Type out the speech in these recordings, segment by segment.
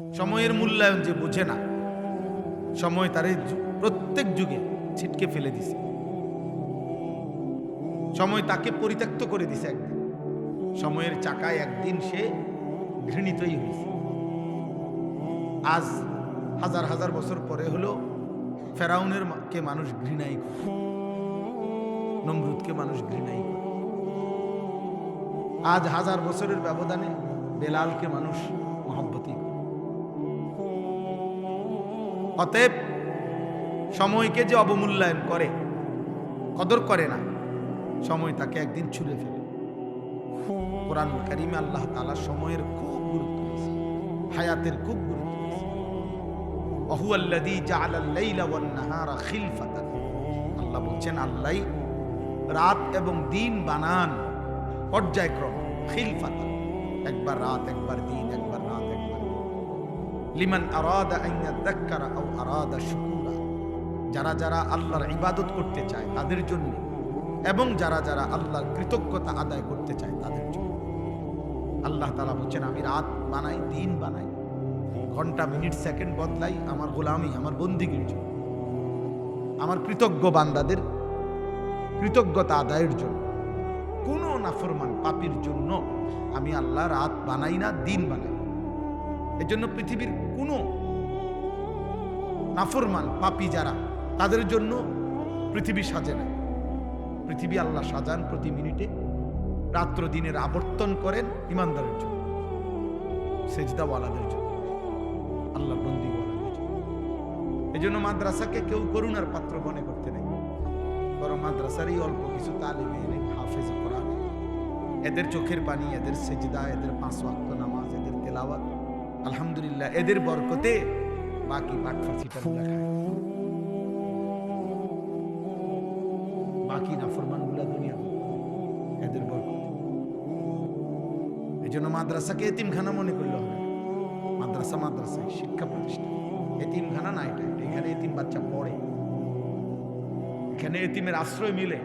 সময়ের মূল্যায়ন যে বোঝে না, সময় তার প্রত্যেক যুগে ছিটকে ফেলে দিছে। সময় তাকে পরিত্যক্ত করে দিছে। একদিন সময়ের চাকায় একদিন সে ঘৃণিতই হয়েছে। আজ হাজার হাজার বছর পরে হলো ফেরাউনের কে মানুষ ঘৃণাই করে, নমরুদকে মানুষ ঘৃণাই করে। আজ হাজার বছরের ব্যবধানে বেলালকে মানুষ মহব্বতই করে। অতএব সময়কে যে অবমূল্যায়ন করে, কদর করে না, সময় তাকে একদিন ছুঁড়ে ফেলে। কোরআনুল কারীমে আল্লাহ তাআলা সময়ের খুব গুরুত্ব দিয়েছে, হায়াতের খুব গুরুত্ব দিয়েছে। ওয়াহুয়াল্লাযী জাআলাল লাইলা ওয়ান নাহারা খিলফাতান। আল্লাহ বলছেন, আল্লাহই রাত এবং দিন বানান পর্যায়ক্রমে, খিলফাতান, একবার রাত একবার দিন, একবার রাত একবার দিন। লিমান আরাদা আন ইয়াযাক্কারা আও আরাদা শুকুরা। যারা যারা আল্লাহর ইবাদত করতে চায় তাদের জন্য, এবং যারা যারা আল্লাহর কৃতজ্ঞতা আদায় করতে চায় তাদের জন্য। আল্লাহ তাআলা বলছেন, আমি রাত বানাই, দিন বানাই, ঘন্টা মিনিট সেকেন্ড বদলাই আমার গোলামি, আমার বন্দিগির জন্য, আমার কৃতজ্ঞ বান্দাদের কৃতজ্ঞতা আদায়ের জন্য। কোন নাফরমান পাপীর জন্য আমি আল্লাহ রাত বানাই না, দিন বানাই। এজন্য পৃথিবীর কোন নাফরমান পাপী যারা, তাদের জন্য পৃথিবী সাজে না। পৃথিবী আল্লাহ সাজান প্রতি মিনিটে, রাত্র দিনের আবর্তন করেন ইমানদারের জন্য, সেজদাওয়ালাদের জন্য, আল্লাহর বন্দীওয়ালাদের জন্য। এই জন্য মাদ্রাসাকে কেউ করুণার পাত্র মনে করতে নেই, বরং মাদ্রাসারই অল্প কিছু তালিবে এনে হাফেজ কোরআন, এদের চোখের পানি, এদের সেজদা, এদের 5 ওয়াক্ত নামাজ, এদের তেলাওয়াত, আলহামদুলিল্লাহ এদের বরকতে বাকি বাটফাসিটা খায়। বাকি নাফরমানগুলা দুনিয়া এদের বরকত। এই জন্য মাদ্রাসাকে এতিমখানা মনে করলে হবে। মাদ্রাসা মাদ্রাসায় শিক্ষা প্রতিষ্ঠান, এতিমখানা না। এটা এখানে এতিম বাচ্চা পড়ে, এখানে এতিমের আশ্রয় মিলে,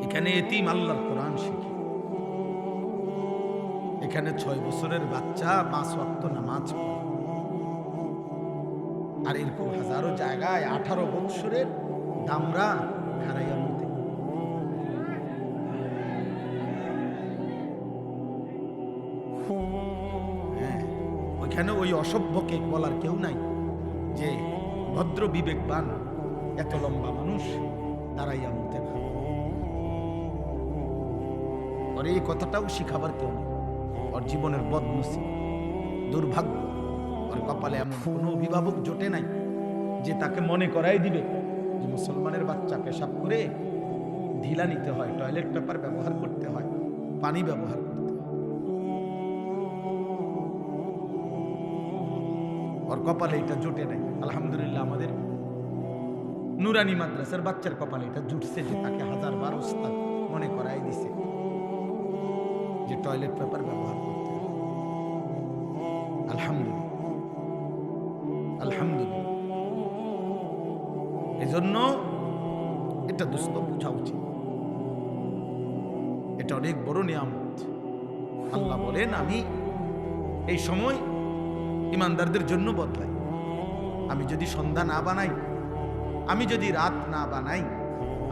এখানে এতিম আল্লাহর কোরআন শিখে, এখানে 6 বছরের বাচ্চা 5 ওয়াক্ত নামাজ পড়ে। আর এরকম হাজারো জায়গায় 18 বছরের দামরা খারাইয়া মতে। হ্যাঁ, ওইখানে ওই অসভ্যকে বলার কেউ নাই যে ভদ্র বিবেকবান এত লম্বা মানুষ দাঁড়াইয়া মতে না। আর এই কথাটাও শিখাবার কেউ নেই। ওর জীবনের বদনসিব, দুর্ভাগ্য, ওর কপালে এমন কোনো অভিভাবক জোটে নাই যে তাকে মনে করাই দিবে যে মুসলমানের বাচ্চা পেশাব করে ঢিলা নিতে হয়, টয়লেট পেপার ব্যবহার করতে হয়, পানি ব্যবহার করতে হয়। ওর কপালে এটা জোটে নাই। আলহামদুলিল্লাহ আমাদের নুরানি মাদ্রাসার বাচ্চার কপালে এটা জুটছে যে তাকে 1000 বার ওস্তাদ মনে করাই দিছে যে টয়লেট পেপার ব্যবহার করতে হবে। আলহামদুলিল্লাহ, আলহামদুলিল্লাহ। এজন্য এটা দোস্ত বোঝা উচিত, এটা অনেক বড় নিয়ামত। আল্লাহ বলেন, আমি এই সময় ইমানদারদের জন্য বদলাই। আমি যদি সন্ধ্যা না বানাই, আমি যদি রাত না বানাই,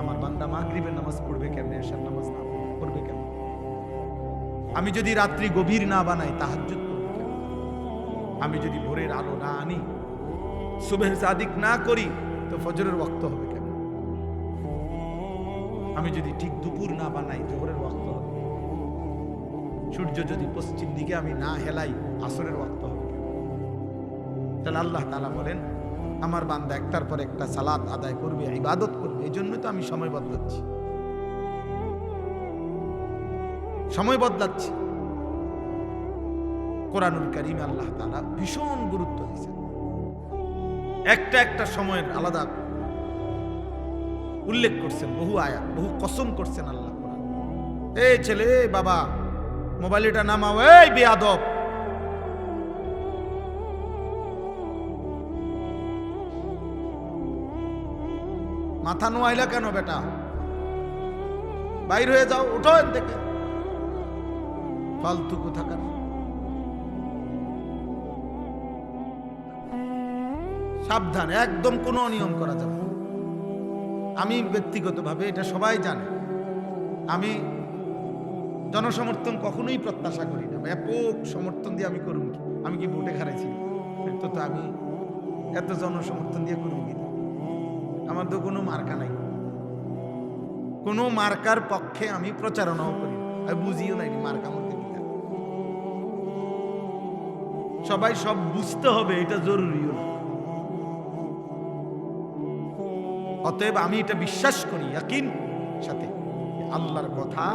আমার বান্দা মাগরিবের নামাজ পড়বে কেমনে, এশার নামাজ না পড়বে কেমনে? আমি যদি রাত্রি গভীর না বানাই, তাহাজ্জুদ পড়বে কেমনে? আমি যদি ভোরের আলো না আনি, সুবহ সাদিক না করি, তো ফজরের ওয়াক্ত হবে কেমন? আমি যদি ঠিক দুপুর না বানাই, জোহরের ওয়াক্ত হবে। সূর্য যদি পশ্চিম দিকে আমি না হেলাই, আসরের ওয়াক্ত হবে কেমন? তাহলে আল্লাহ তাআলা বলেন, আমার বান্দা একটার পর একটা সালাত আদায় করবে, ইবাদত করবে। এই জন্য তো আমি সময় বদলাচ্ছি, সময় বদলাচ্ছি। কোরআনুল কারীমে আল্লাহ তাআলা ভীষণ গুরুত্ব দিয়েছেন। একটা একটা সময়ের আলাদা উল্লেখ করছেন, বহু আয়াত, বহু কসম করছেন আল্লাহ কোরআন। এই ছেলে, বাবা মোবাইলটা নামাও, এই বেয়াদব। মাথা নোয়াইলা কেন বেটা? বাইর হয়ে যাও, ওঠো এখান থেকে, ফালতু কোথাকার। সাবধান, একদম কোনো অনিয়ম করা যাবে না। আমি ব্যক্তিগতভাবে এটা সবাই জানে, আমি জনসমর্থন কখনোই প্রত্যাশা করি না। ব্যাপক সমর্থন দিয়ে আমি করুন কি? আমি কি ভোটে হারাইছি? তো আমি এত জনসমর্থন দিয়ে করুন কি? আমার তো কোনো মার্কা নাই, কোনো মার্কার পক্ষে আমি প্রচারণাও করি না, আমি বুঝিও নাই মার্কা মধ্যে কি। সবাই সব বুঝতে হবে, এটা জরুরিও না। অতএব আমি এটা বিশ্বাস করি ইয়াকিন সাথে, আল্লাহর কথা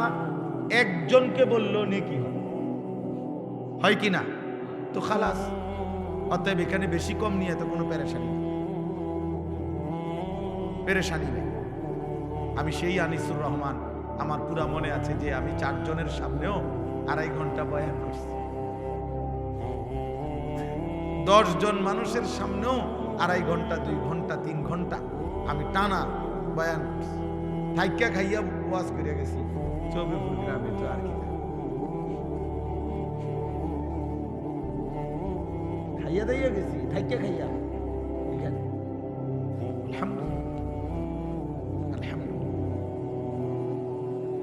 একজনকে বললো নেকি হয় কি না, তো খালাস। অতএব এখানে বেশি কম নিয়ে তো কোনো পেরেশানি নেই। আমি সেই আনিসুর রহমান, আমার পুরা মনে আছে যে আমি 4 জনের সামনেও 2.5 ঘন্টা বয়ান করছি। 10 জন মানুষের সামনেও 2.5 ঘন্টা, 2 ঘন্টা, 3 ঘন্টা আমি টানা বয়ান করছি। থাইকা খাইয়া ওয়াজ করে গেছি চৌবেপুর গ্রামে। তো আর কি খাইয়া দাইয়া গেছি, থাইকা খাইয়া এখানে।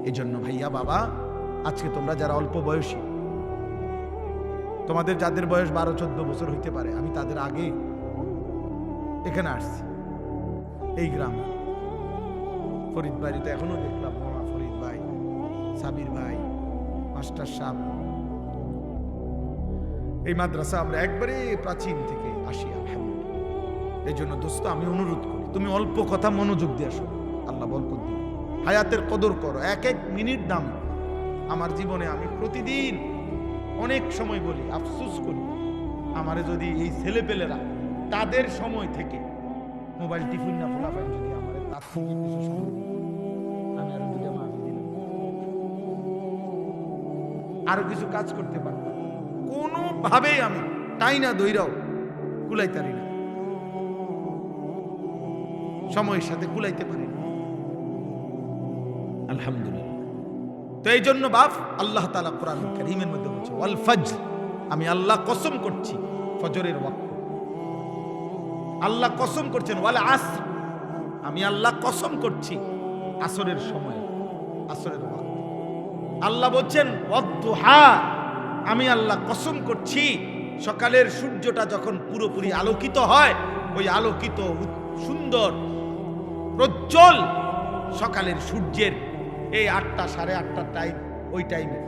এই জন্য ভাইয়া বাবা, আজকে তোমরা যারা অল্প বয়সী, তোমাদের যাদের বয়স 12-14 বছর হইতে পারে, আমি তাদের আগে এখানে আসছি এই গ্রামে। ফরিদ ভাই তো এখনো দেখলাম, ফরিদ ভাই, সাবির ভাই, মাস্টার সাহেব, এই মাদ্রাসা আমরা একবারে প্রাচীন থেকে আসি আলহামদুলিল্লাহ। এই জন্য দোস্ত আমি অনুরোধ করি, তুমি অল্প কথা মনোযোগ দিয়ে আসো, আল্লাহ বরকত দিন। হায়াতের কদর করো, 1-1 মিনিট দাম। আমার জীবনে আমি প্রতিদিন অনেক সময় বলি, আফসোস করি, আমারে যদি এই ছেলেপেলেরা তাদের সময় থেকে মোবাইল টিফিন না ফোলাফাই যদি আমার তার থেকে কিছু সময়, আমি আরো 2টা মাস দিলাম, আরো কিছু কাজ করতে পারতাম। কোনোভাবেই আমি তাই না দইরাও কুলাইতারি না, সময়ের সাথে কুলাইতে পারি না আলহামদুলিল্লাহ। তো এই জন্য বাপ আল্লাহ তাআলা কোরআন কারীমের মধ্যে বলছে ওয়াল ফজর, আমি আল্লাহ কসম করছি ফজরের ওয়াক্ত। আল্লাহ কসম করছেন ওয়াল আসর, আমি আল্লাহ কসম করছি আসরের সময়, আসরের ওয়াক্ত। আল্লাহ বলছেন ওয়াদ-দুহা, আমি আল্লাহ কসম করছি সকালের সূর্যটা যখন পুরোপুরি আলোকিত হয়, ওই আলোকিত সুন্দর প্রজ্জ্বল সকালের সূর্যের এই 8টা 8:30 টাইম, ওই টাইমে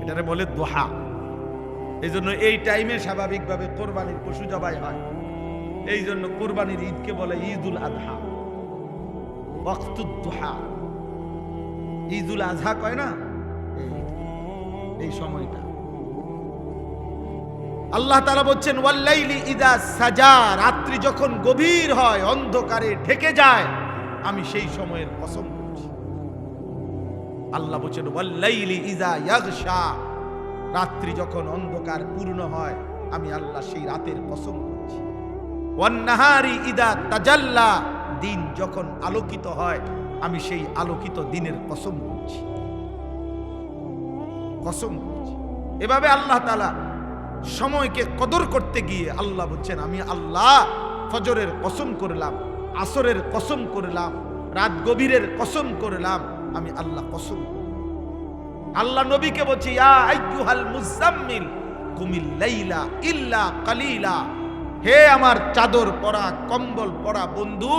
এটারে বলে দোহা। এই জন্য এই টাইমে স্বাভাবিকভাবে কোরবানির পশু জবাই হয়। এই জন্য কোরবানির ঈদকে বলে ঈদুল আযহা, ওয়াক্তুদ দুহা। ঈদুল আযহা কয় না, এই সময়টা। আল্লাহ তাআলা বলছেন ওয়াল্লাইলি ইযা সাজা, রাত্রি যখন গভীর হয়, অন্ধকারে ঢেকে যায়, আমি সেই সময়ের কসম করছি। আল্লাহ বলছেন ওয়াল্লাইলি ইযা ইয়াগশা, রাত্রি যখন অন্ধকার পূর্ণ হয়, আমি আল্লাহ সেই রাতের কসম করছি। ওয়ান নাহারি ইযা তাজাল্লা, দিন যখন আলোকিত হয়, আমি সেই আলোকিত দিনের কসম করছি, কসম করছি। এভাবে আল্লাহ তাআলা সময়কে কদর করতে গিয়ে আল্লাহ বলছেন আমি আল্লাহ ফজরের কসম করলাম, আসরের কসম করলাম, রাত গভীরের কসম করলাম, আমি আল্লাহ কসম। আল্লাহ নবীকে বলছে ইয়া আইয়ুহাল মুজাম্মিল কুমিল লাইলা ইল্লা কালিলা, হে আমার চাদর পরা কম্বল পরা বন্ধু,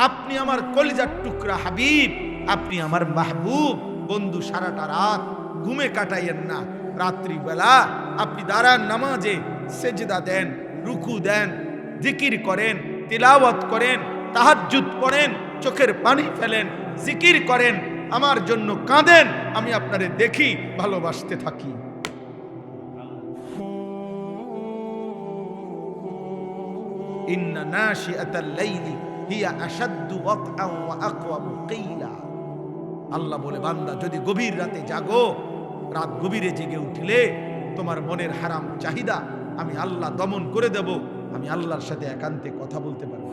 আপনি আমার কলিজার টুকরা হাবিব, আপনি আমার মাহবুব বন্ধু, সারাটা রাত ঘুমে কাটাইয়েন না। রাত্রি বেলা আপনি দাঁড়ান, নামাজে সেজদা দেন, রুকু দেন, জিকির করেন, তিলাওয়াত করেন, তাহাজ্জুদ পড়েন, চোখের পানি ফেলেন, জিকির করেন, আমার জন্য কাঁদেন, আমি আপনারে দেখি, ভালোবাসতে থাকি। ইন্না নাশিআতাল লাইলি হিয়া আশাদ্দু ওয়াকআন ওয়া আকওয়ামু কিলা। আল্লাহ বলে বান্দা যদি গভীর রাতে জাগো, রাত গভীরে জেগে উঠলে তোমার মনের হারাম চাহিদা আমি আল্লাহ দমন করে দেব, আমি আল্লাহর সাথে একান্তে কথা বলতে পারবো।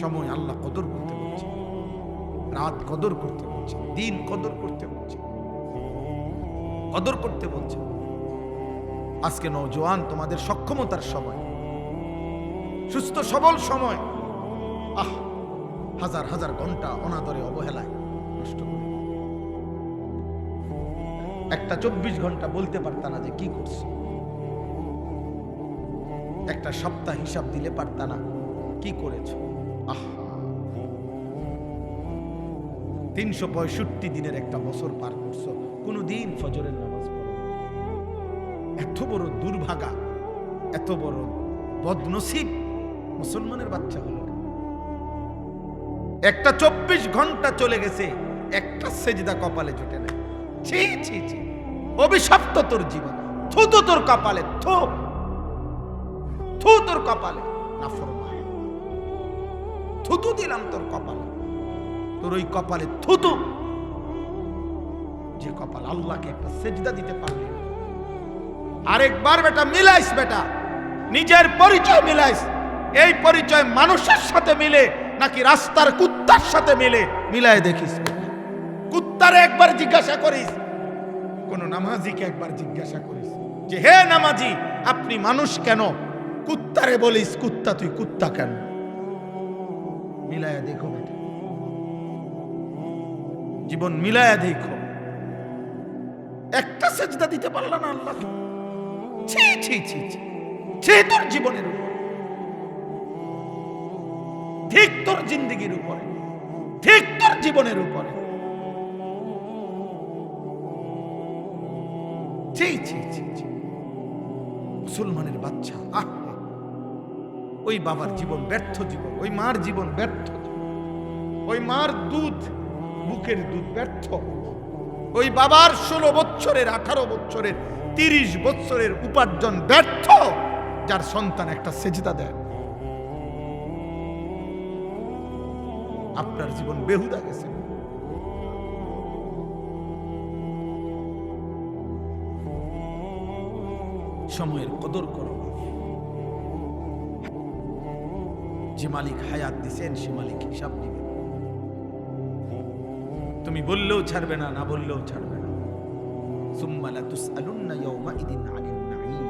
সময় আল্লাহ কদর করতে বলছে, রাত কদর করতে বলছে, দিন কদর করতে বলছে, কদর করতে বলছে। আজকে নওজোয়ান তোমাদের সক্ষমতার সময়, সুস্থ সবল সময়, হাজার হাজার ঘন্টা অনাদরে অবহেলায় নষ্ট করে একটা 24 ঘন্টা বলতে পারতা না যে কি করছো, একটা সপ্তাহ হিসাব দিলে পারতা না কি করেছো। 365 দিনের একটা বছর পার করছো, কোনদিন ফজরের নামাজ পড়ো। এত বড় দুর্ভাগা, এত বড় বদনসিব মুসলমানের বাচ্চা হলো। একটা 24 ঘন্টা চলে গেছে, একটা সেজদা কপালে জুটে নাই। ছি ছি ছি, অভিশপ্ত তোর জীবন, থুতু তোর কপালে, থু তোর কপালে, নাফরমান, থুতু দিলাম তোর কপালে, তোর ওই কপালে থুতু, যে কপাল আল্লাহকে একটা সেজদা দিতে পারলি না। আরেকবার বেটা মিলাইস, বেটা নিজের পরিচয় মিলাইস। এই পরিচয় মানুষের সাথে মিলে নাকি রাস্তার কুত্তার সাথে মিলে, মিলাই দেখিস। কুত্তারে একবার জিজ্ঞাসা করিস, কোন নামাজিকে একবার জিজ্ঞাসা করিস যে হে নামাজি আপনি মানুষ কেন? কুত্তারে বলিস কুত্তা তুই কুত্তা কেন? মিলায়া দেখো বেটা, জীবন মিলায়া দেখো। একটা সেজদা দিতে পারলা না আল্লাহকে। ছি ছি ছি ছি, ছি তোর জীবনের উপর, ঠিক তোর জিন্দেগির উপরে, ঠিক তোর জীবনের উপরে। ছি ছি ছি ছি, মুসলমানের বাচ্চা। ওই বাবার জীবন ব্যর্থ জীবন, ওই মার জীবন ব্যর্থ জীবন, ওই মার দুধ, বুকের দুধ ব্যর্থ, ওই বাবার 16 বছরের 18 বছরের 30 বছরের উপার্জন ব্যর্থ, যার সন্তান একটা সেজদা দেয়। আপনার জীবন বেহুদা গেছে। সময়ের কদর করো। যে মালিক হায়াত দিছেন সে মালিক হিসাব দিবে। তুমি বললেও ছাড়বে না, না বললেও ছাড়বে না। সুম্মা লা তুসআলুন্না ইয়াওমাইদিন আনিন নাঈম।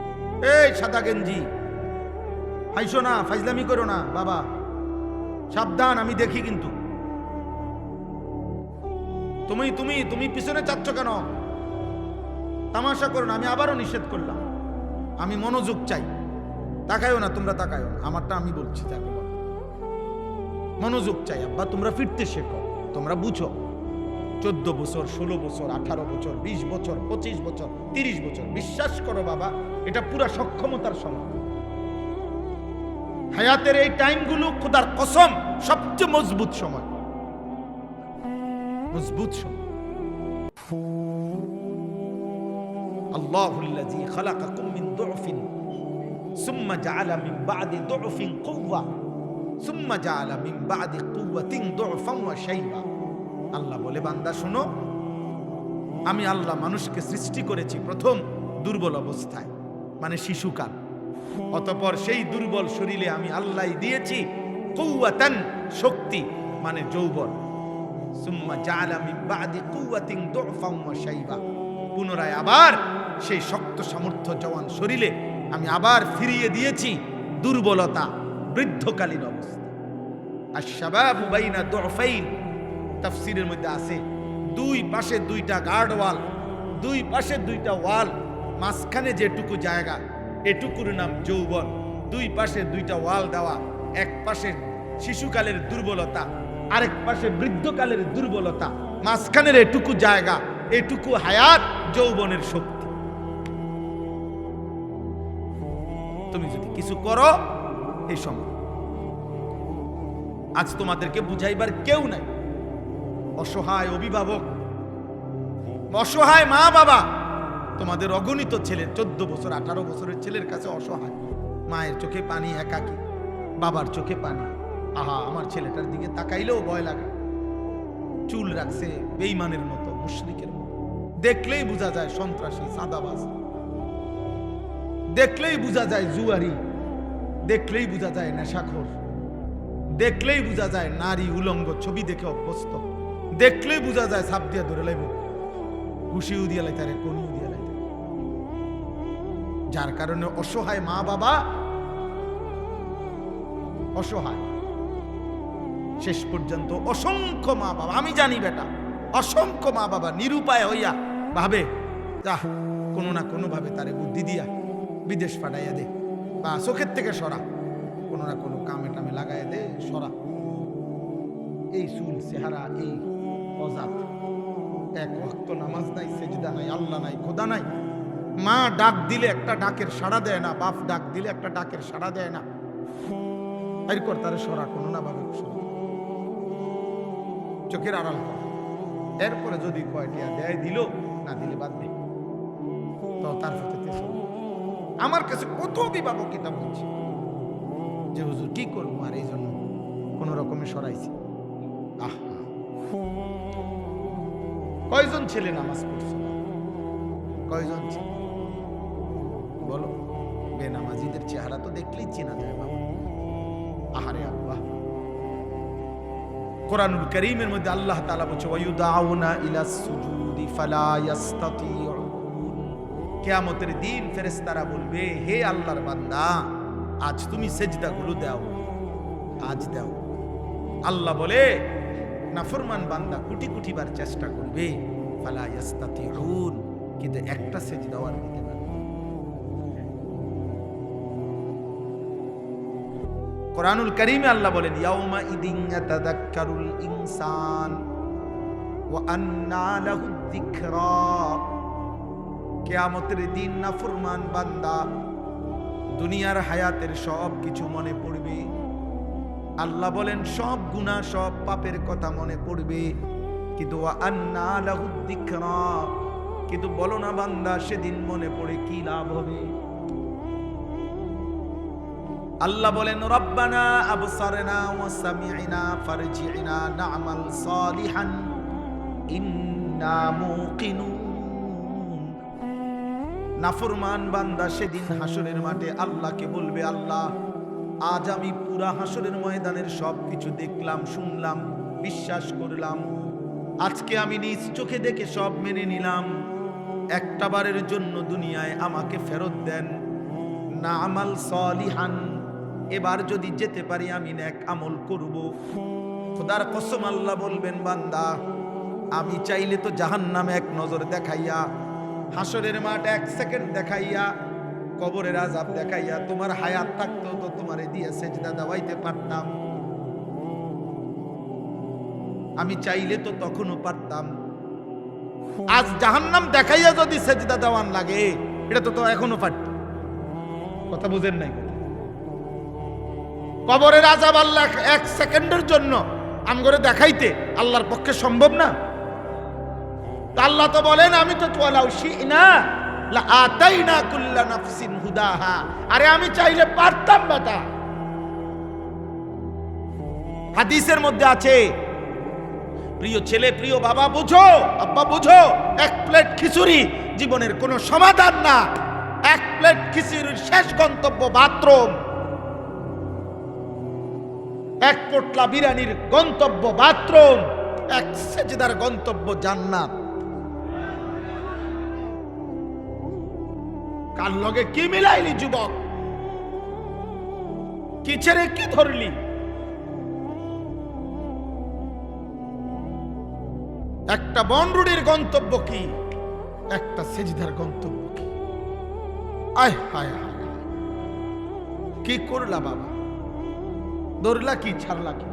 এই সাদা গেঞ্জি, হাইসো না, ফাজলামি করো না বাবা, সাবধান, আমি দেখি কিন্তু। তুমি তুমি তুমি পিছনে চাচ্ছ কেন? তামাশা করো না, আমি আবারও নিষেধ করলাম। আমি মনোযোগ চাই, তাকায়ও না, তোমরা তাকায়ও না, আমারটা আমি বলছি। তাকে মনোযোগ চাই আব্বা, তোমরা ফিরতে শেখো, তোমরা বুঝো। 14 বছর, 16 বছর, 18 বছর, 20 বছর, 25 বছর, 30 বছর, বিশ্বাস করো বাবা, এটা পুরা সক্ষমতার সময়। হায়াতের এই টাইমগুলো খোদার কসম সবচেয়ে মজবুত সময়, মজবুত সময়। আল্লাহুল্লাযী খালাকাকুম মিন দু'ফিন সুম্মা জাআলা মিন বা'দি দু'ফিন কুওয়া সুম্মা জাআলা মিন বা'দি কুওয়াতিন দু'ফান ওয়া শাইবা। আল্লাহ বলে, বান্দা শোনো, আমি আল্লাহ মানুষকে সৃষ্টি করেছি প্রথম দুর্বল অবস্থায়, মানে শিশুকাল। অতঃপর সেই দুর্বল শরীরে আমি আল্লাহ দিয়েছি কুওয়াতান, শক্তি, মানে যৌবন। সুম্মা জাআলা মিন বা'দি কুওয়াতিন দু'ফান ওয়া শাইবা, পুনরায় আবার সেই শক্ত সামর্থ্য জওয়ান শরীরে আমি আবার ফিরিয়ে দিয়েছি দুর্বলতা, বৃদ্ধকালীন অবস্থা। আশ-শাবাবু বাইনা দু'ফাইন, তাফসীরের মধ্যে আছে দুই পাশে দুইটা গার্ড ওয়াল, দুই পাশে দুইটা ওয়াল, মাঝখানে যেটুকু জায়গা এটুকুর নাম যৌবন। দুই পাশে দুইটা ওয়াল দেওয়া, এক পাশে শিশুকালের দুর্বলতা, আরেক পাশে বৃদ্ধকালের দুর্বলতা, মাঝখানের এটুকু জায়গা, এটুকু হায়াত, যৌবনের শক্তি। তুমি যদি কিছু করো এই সময়, আজ তোমাদেরকে বুঝাইবার কেউ নাই। অসহায় অভিভাবক, অসহায় মা বাবা, তোমাদের অগণিত ছেলে, 14 বছর 18 বছরের ছেলের কাছে অসহায়, মায়ের চোখে পানি, একাকী, বাবার চোখে পানি। আহা, আমার ছেলেটার দিকে তাকাইলেও ভয় লাগে। চুল রাখছে বেঈমানের মতো, মুশরিকের মতো, দেখলেই বোঝা যায় সন্ত্রাসী, সাদাবাজ, দেখলেই বোঝা যায় জুয়ারি, দেখলেই বোঝা যায় নেশাখোর, দেখলেই বোঝা যায় নারী উলঙ্গ ছবি দেখে অভ্যস্ত, দেখলেই বোঝা যায় সাপ দিয়া ধরে লাইব, হুশিও দিয়া লাইতারে, কনিও দিয়া লাইতারে। যার কারণে অসহায় মা বাবা, অসহায় শেষ পর্যন্ত অসংখ্য মা বাবা, আমি জানি বেটা, অসংখ্য মা বাবা নিরুপায় হইয়া ভাবে যা কোনো না কোনো ভাবে তারে বুদ্ধি দিয়া বিদেশ পাঠাইয়া দে, বা চোখের থেকে সরা, কোনো না কোনো কামে টামে লাগাইয়া দে, সরা। এই চুল চেহারা, এই অজাত, এক ওয়াক্ত নামাজ নাই, সেজদা নাই, আল্লাহ নাই, খোদা নাই। মা ডাক দিলে একটা ডাকের সাড়া দেয় না, বাপ ডাক দিলে একটা ডাকের সাড়া দেয় না। এরপর তারে সরা, কোনো না ভাবে সরা, চোখের আড়াল কর। এরপরে যদি কয়টিয়া দেয় দিল, না দিলে বাদ দে, তো তার সাথে আমার কাছে কত অভিভাবক এটা বলছে যে হুজুর কি করবো, আর এই জন্য কোন রকমে সরাইছি। কয়জন ছেলে নামাজ পড়ছে? কয়জন ছেলে বলো? বেনামাজিদের চেহারা তো দেখলেই চেনা যায় বাবা। আহারে আল্লাহ, কোরআনুল কারীমের মধ্যে আল্লাহ তাআলা বলছে ওয়ায়ুদাউনা ইলাস সুজুদি ফালা ইস্তাতিউন। কিয়ামতের দিন ফেরেশতারা বলবে, হে আল্লাহর বান্দা, আজ তুমি সেজদাগুলো দাও, আজ দাও। আল্লাহ বলে নাফরমান বান্দা কোটি কোটি বার চেষ্টা করবে, ফালা ইস্তাতিউন, কিন্তু একটা সেজদাও আর দিতে পারবে না। কোরআনুল কারীমে আল্লাহ বলেন ইয়াউমা ইদিন ইয়াতাযাক্কারুল ইনসান ওয়া আন্না লাহু যিকরা। কিয়ামতের দিন নাফরমান বান্দা দুনিয়ার হায়াতের সব কিছু মনে পড়বে। আল্লাহ বলেন সব গুনাহ, সব পাপের কথা মনে পড়বে, কিন্তু ওয়া আন্না লাহু যিকরা, কিন্তু বলো না বান্দা সেদিন মনে পড়ে কি লাভ হবে? আল্লাহ বলেন রব্বানা আবসারনা ওয়া সামি'না ফারজি'না না'মাল সালিহান ইন্না মুকিনুন। নাফরমান বান্দা সেদিন হাসরের মাঠে আল্লাহকে বলবে, আল্লাহ আজ আমি পুরা হাসরের ময়দানের সব কিছু দেখলাম, শুনলাম, বিশ্বাস করলাম, আজকে আমি নিজ চোখে দেখে সব মেনে নিলাম, একটা বারের জন্য দুনিয়ায় আমাকে ফেরত দেন, না'মাল সালিহান, এবার যদি যেতে পারি আমি নেক আমল করব। খোদার কসম আল্লাহ বলবেন, বান্দা আমি চাইলে তো জাহান্নামে এক নজর দেখাইয়া, হাসরের মাঠ এক সেকেন্ড দেখাইয়া, কবরের আযাব দেখাইয়া, তোমার হায়াত থাকতেও তো তোমারে দিয়ে সেজদা দেওয়াইতে পারতাম, আমি চাইলে তো তখনও পারতাম। আজ জাহান্নাম দেখাইয়া যদি সেজদা দেওয়ান লাগে, এটা তো এখনো পারত। কথা বুঝেন নাই? কবরের আযাব আল্লাহ এক সেকেন্ডের জন্য আমগরে দেখাইতে আল্লাহর পক্ষে সম্ভব না। আল্লাহ তো বলেন আমি তো ওয়ালাউ শি'না লা আতাইনা কুল্লা নাফসিন হুদাহা, আরে আমি চাইলে পারতাম বেটা। হাদিসের মধ্যে আছে, প্রিয় ছেলে, প্রিয় বাবা, বুঝো, আব্বা বুঝো, এক প্লেট খিচুড়ি জীবনের কোনো সমাধান না। এক প্লেট খিচুড়ির শেষ গন্তব্য বাথরুম, এক পোটলা বিরিয়ানির গন্তব্য বাথরুম, এক সেজদার গন্তব্য জান্নাত। কার লগে কি মিলাইলি যুবক? কি ছেড়ে কি ধরলি? একটা বনরুডির গন্তব্য কি, একটা সেজদার গন্তব্য কি? আয় হায় হায়, কি করলা বাবা? ধরলা কি, ছাড়লা কি?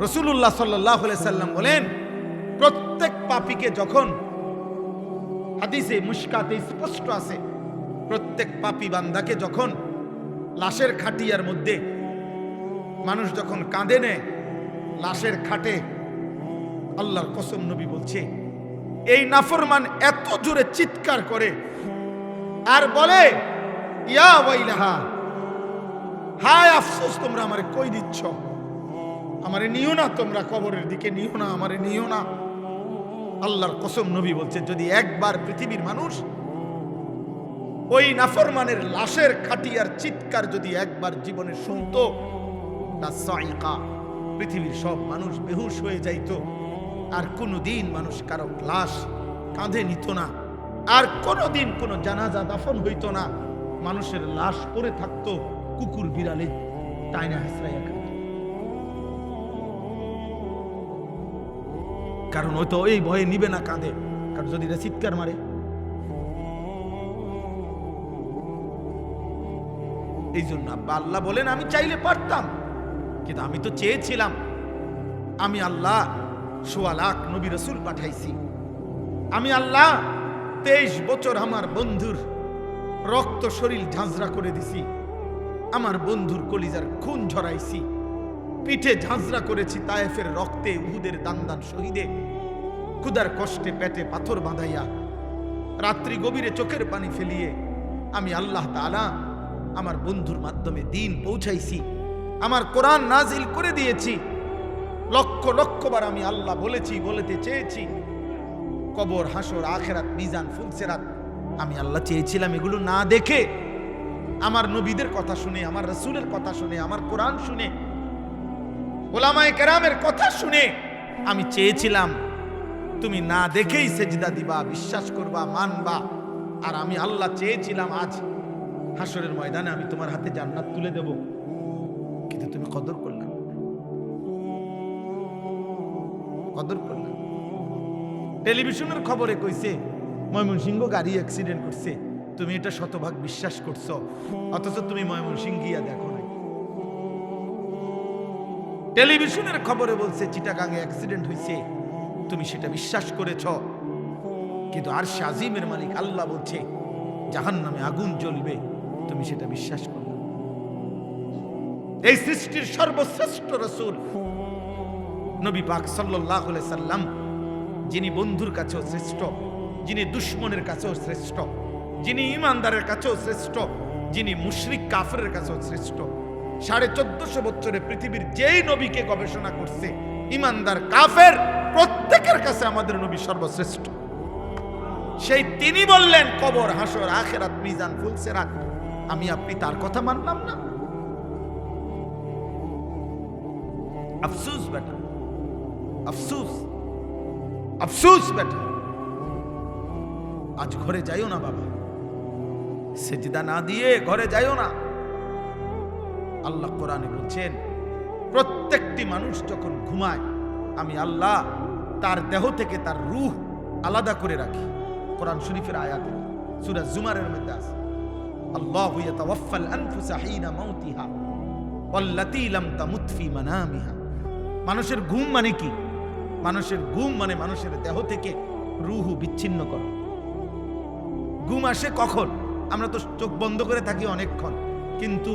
রাসূলুল্লাহ সাল্লাল্লাহু আলাইহি সাল্লাম বলেন, প্রত্যেক পাপীকে যখন, হাদিসে মুশকাতে স্পষ্ট আছে, প্রত্যেক পাপী বান্দাকে যখন লাশের খাটিয়ার মধ্যে মানুষ যখন কাঁদে নেয়, লাশের খাটে, আল্লাহর কসম নবী বলছে, এই নাফরমান এত জোরে চিৎকার করে আর বলে, ইয়া ওয়াইলাহা, হায় আফসোস, তোমরা আমারে কই দিচ্ছ, আমারে নিও না, তোমরা কবরের দিকে নিও না, আমারে নিও না। আল্লাহর কসম নবী বলছে, যদি একবার পৃথিবীর মানুষ ওই নাফরমানের লাশের খাটিয়ার চিৎকার যদি একবার জীবনে শুনতো, পৃথিবীর সব মানুষ বেহুশ হয়ে যাইত, আর কোনোদিন মানুষ কারো লাশ কাঁধে নিত না, আর কোনোদিন কোনো জানাজা দাফন হইত না, মানুষের লাশ পড়ে থাকতো, কুকুর বিড়ালে টাইনা হেসরাইয়া খাইত। কারণ ওই তো এই ভয়ে নিবে না কাঁধে, কারণ যদি এরা চিৎকার মারে। এই জন্য আল্লাহ বলেন আমি চাইলে পারতাম, কিন্তু আমি তো চেয়েছিলাম। আমি আল্লাহ ১৬ লাখ নবী রাসূল পাঠাইছি। আমি আল্লাহ ২৩ বছর আমার বন্ধুর রক্ত শরীর ঝাঁঝরা করে দিছি, আমার বন্ধুর কলিজার খুন ঝরাইছি, পিঠে ঝাঁঝরা করেছি তায়েফের রক্তে, উহুদের দান দান শহীদে, ক্ষুধার কষ্টে পেটে পাথর বাঁধাইয়া, রাত্রি গভীরে চোখের পানি ফেলিয়ে আমি আল্লাহ তাআলা আমার বন্ধুর মাধ্যমে দিন পৌঁছাইছি, আমার কোরআন নাজিল করে দিয়েছি। লক্ষ লক্ষ বার আমি আল্লাহ বলেছি, বলতে চেয়েছি। কবর, হাসর, আখেরাত, মিজান, ফুলসেরাত আমি আল্লাহ চেয়েছিলাম এগুলো না দেখে, আমার নবীদের কথা শুনে, আমার রাসূলের কথা শুনে, আমার কোরআন শুনে, উলামায়ে কেরামের কথা শুনে আমি চেয়েছিলাম তুমি না দেখেই সেজদা দিবা, বিশ্বাস করবা, মানবা। আর আমি আল্লাহ চেয়েছিলাম আজ হাসরের ময়দানে আমি তোমার হাতে জান্নাত তুলে দেব, কিন্তু তুমি কদর করলে না, কদর করলে না। টেলিভিশনের খবরে কইছে ময়মনসিংহ গাড়ি অ্যাক্সিডেন্ট করছে, তুমি এটা শতভাগ বিশ্বাস করছো, অথচ তুমি ময়মনসিংহ গিয়া দেখো নাই। টেলিভিশনের খবরে বলছে চিটাগাঙে অ্যাক্সিডেন্ট হয়েছে, তুমি সেটা বিশ্বাস করেছ, কিন্তু আরশে আজিমের মালিক আল্লাহ বলছে জাহান্নামে আগুন জ্বলবে, তুমি সেটা বিশ্বাস করলে। এই সৃষ্টির সর্বশ্রেষ্ঠ রাসূল নবী পাক সাল্লাল্লাহু আলাইহি সাল্লাম, যিনি বন্ধুর কাছেও শ্রেষ্ঠ, যিনি দুশমনের কাছেও শ্রেষ্ঠ, যিনি ইমানদারের কাছেও শ্রেষ্ঠ, যিনি মুশরিক কাফেরের কাছেও শ্রেষ্ঠ। 1450 বছরে পৃথিবীর যেই নবীকে গবেষণা করছে, ইমানদার কাফের প্রত্যেকের কাছে আমাদের নবী সর্বশ্রেষ্ঠ। সেই তিনি বললেন কবর, হাসর, আখিরাত, মিজান, ফুলসেরাত, আমি আপনি তার কথা মানলাম না। আফসোস বেটা, আফসোস, আফসোস বেটা। আজ ঘরে যাইও না বাবা, সেজদা না দিয়ে ঘরে যাইও না। আল্লাহ কোরআনে বলছেন প্রত্যেকটি মানুষ যখন ঘুমায় আমি আল্লাহ তার দেহ থেকে তার রূহ আলাদা করে রাখি। কোরআন শরীফের আয়াতে সূরা জুমারের মধ্যে আছে, আল্লাহু ইয়াতাওয়াফাল আনফুসা হিনা মাউতিহা ওয়াল্লাতী লাম তামুত ফি মানামিহা। মানুষের ঘুম মানে কি? মানুষের ঘুম মানে মানুষের দেহ থেকে রূহ বিচ্ছিন্ন করা। ঘুম আসে কখন? আমরা তো চোখ বন্ধ করে থাকি অনেকক্ষণ, কিন্তু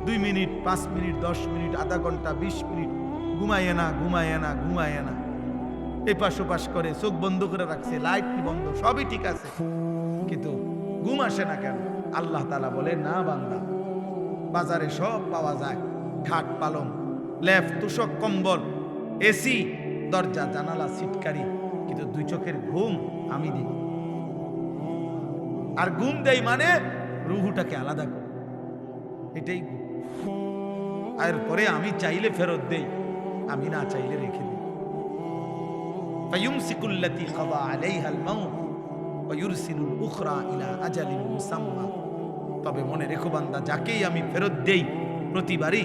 2 মিনিট, 5 মিনিট, 10 মিনিট, আধা ঘন্টা, 20 মিনিট ঘুমায় না, ঘুমায় না, ঘুমায় না, এপাশ ওপাশ করে, চোখ বন্ধ করে রাখছে, লাইট বন্ধ, সবই ঠিক আছে, কিন্তু ঘুম আসে না কেন? আল্লাহ তাআলা বলে না বান্দা, বাজারে সব পাওয়া যায়, খাট, পালং, লেপ, তুষক, কম্বল, এসি, দরজা, জানালা, সিটকারি, কিন্তু 2 চোখের ঘুম আমি দিই। আর ঘুম দেই মানে রুহুটাকে আলাদা করে, এটাই ঘুম। এরপরে আমি চাইলে ফেরত দেই, আমি না চাইলে রেখে দিই। ফায়ুমসিকুল্লাতী কাদা আলাইহাল মাউত ওয়া ইউরসিলুল উখরা ইলা আজালিন মুসাম্মা। তবে মনে রেখো বান্দা, যাকেই আমি ফেরত দেই প্রতিবারই,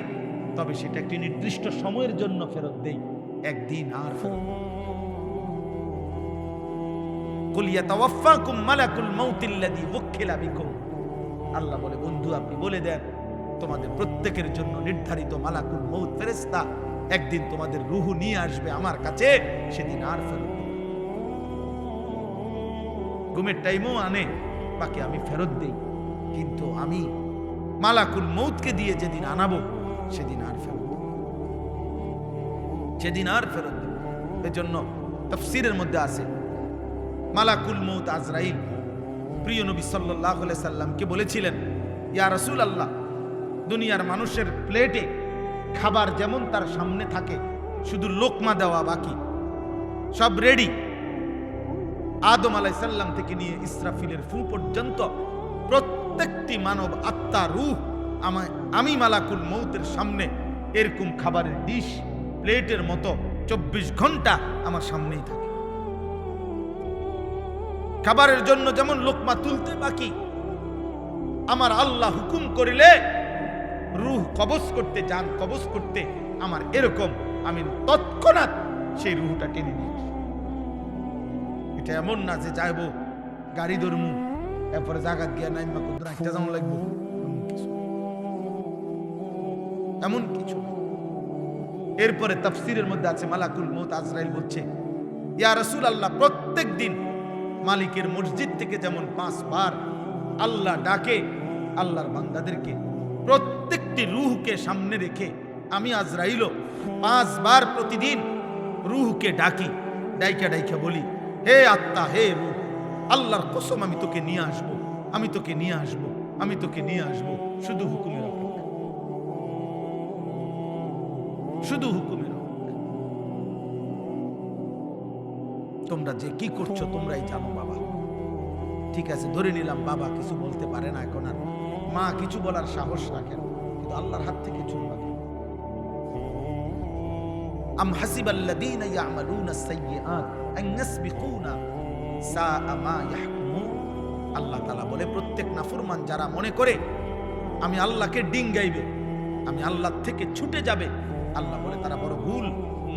তবে সেটা একটি নির্দিষ্ট সময়ের জন্য ফেরত দেই, একদিন আর ফেরত দেই। কুল ইয়াতাওয়াফাকুম মালাকুল মাউতিল্লাযী ওয়াক্কিলা বিকুম। আল্লাহ বলে বন্ধু আপনি বলে দেন তোমাদের প্রত্যেকের জন্য নির্ধারিত মালাকুল মউত ফেরেশতা একদিন তোমাদের রূহ নিয়ে আসবে আমার কাছে, সেদিন আর ফেরত দেব। ঘুমের টাইমও আনে, বাকি আমি ফেরত দেই, কিন্তু আমি মালাকুল মউতকে দিয়ে যেদিন আনাবো সেদিন আর ফেরত দেব, সেদিন আর ফেরত দেব। এজন্য তাফসীরের মধ্যে আছে মালাকুল মউত আজরাইল প্রিয় নবী সাল্লাল্লাহু আলাইহি সাল্লামকে বলেছিলেন, ইয়া রাসূলুল্লাহ, দুনিয়ার মানুষের প্লেটে খাবার যেমন তার সামনে থাকে, শুধু লোকমা দেওয়া বাকি, সব রেডি। আদম আলাইহিস সালাম থেকে নিয়ে ইসরাফিলের ফু পর্যন্ত প্রত্যেকটি মানব আত্মা, রূহ আমি মালাকুল মউতের সামনে এরকম খাবারের ডিশ প্লেটের মতো 24 ঘন্টা আমার সামনেই থাকে। খাবারের জন্য যেমন লোকমা তুলতে বাকি, আমার আল্লাহ হুকুম করিলে রূহ কবজ করতে, জান কবজ করতে আমার এরকম, আমি তৎক্ষণাৎ সেই রূহটা টেনে নিয়ে আসি। এটা এমন না যে যাইবো গাড়ি ধরমু এরপরে জায়গা গিয়া নাইমা কুদ্দুর একটা যেমন লাগবো, এমন কিছু। এরপরে তাফসীরের মধ্যে আছে মালাকুল মউত আজরাইল বলছে, ইয়া রাসূলুল্লাহ, প্রত্যেক দিন মালিকের মসজিদ থেকে যেমন 5 বার আল্লাহ ডাকে আল্লাহর বান্দাদেরকে, প্রত্যেকটি রূহকে সামনে রেখে আমি আজরাইলও 5 বার প্রতিদিন রূহকে ডাকি, ডাইকা ডাইকা বলি, হে আত্মা, হে রূহ, আল্লাহর কসম আমি তোকে নিয়ে আসবো, আমি তোকে নিয়ে আসবো, আমি তোকে নিয়ে আসবো, শুধু হুকুমের অপেক্ষা, শুধু হুকুমের অপেক্ষা। তোমরা যে কি করছো তোমরাই জানো বাবা। ঠিক আছে, ধরে নিলাম বাবা কিছু বলতে পারে না এখন, আর মা কিছু বলার সাহস রাখেন, কিন্তু আল্লাহর হাত থেকে চুনবা। আম হাসিবাল্লাযীনা ইয়া'মালুনা আস-সাইয়্যাত আন ইয়াসবিকুনা সাআ মা ইয়াহকুমুন। আল্লাহ তাআলা বলে, প্রত্যেক নাফরমান যারা মনে করে আমি আল্লাহকে ডিঙ্গাইবে, আমি আল্লাহ থেকে ছুটে যাবে, আল্লাহ বলে তারা বড় ভুল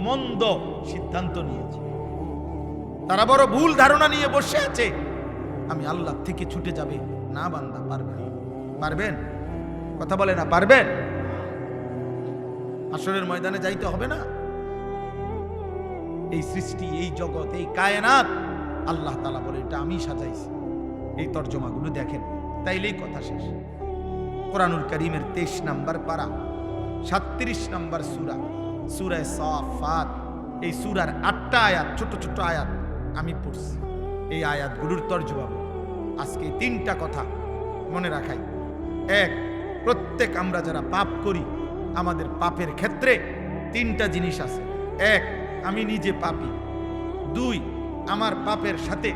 মন্দ সিদ্ধান্ত নিয়েছে, তারা বড় ভুল ধারণা নিয়ে বসে আছে, আমি আল্লাহ থেকে ছুটে যাবে না। বান্দা পারবেন? পারবেন? কথা বলে না পারবেন? হাসরের ময়দানে যাইতে হবে না? এই সৃষ্টি, এই জগৎ, এই কায়নাত আল্লাহ তাআলা বলে এটা আমি সাজাইছি। এই তর্জমাগুলো দেখেন, তাইলেই কথা শেষ। কোরআনুল কারীমের 23 নম্বর পারা 37 নম্বর সূরা, সূরা সাফাত। এই সূরার 8টা আয়াত, ছোট ছোট আয়াত আমি পড়ছি। এই আয়াতগুলোর তর্জমা আজকে 3টা কথা মনে রাখাই। 1, প্রত্যেক আমরা যারা পাপ করি, আমাদের পাপের ক্ষেত্রে 3টা জিনিস আছে। 1, আমি নিজে পাপী। 2, আমার পাপের সাথে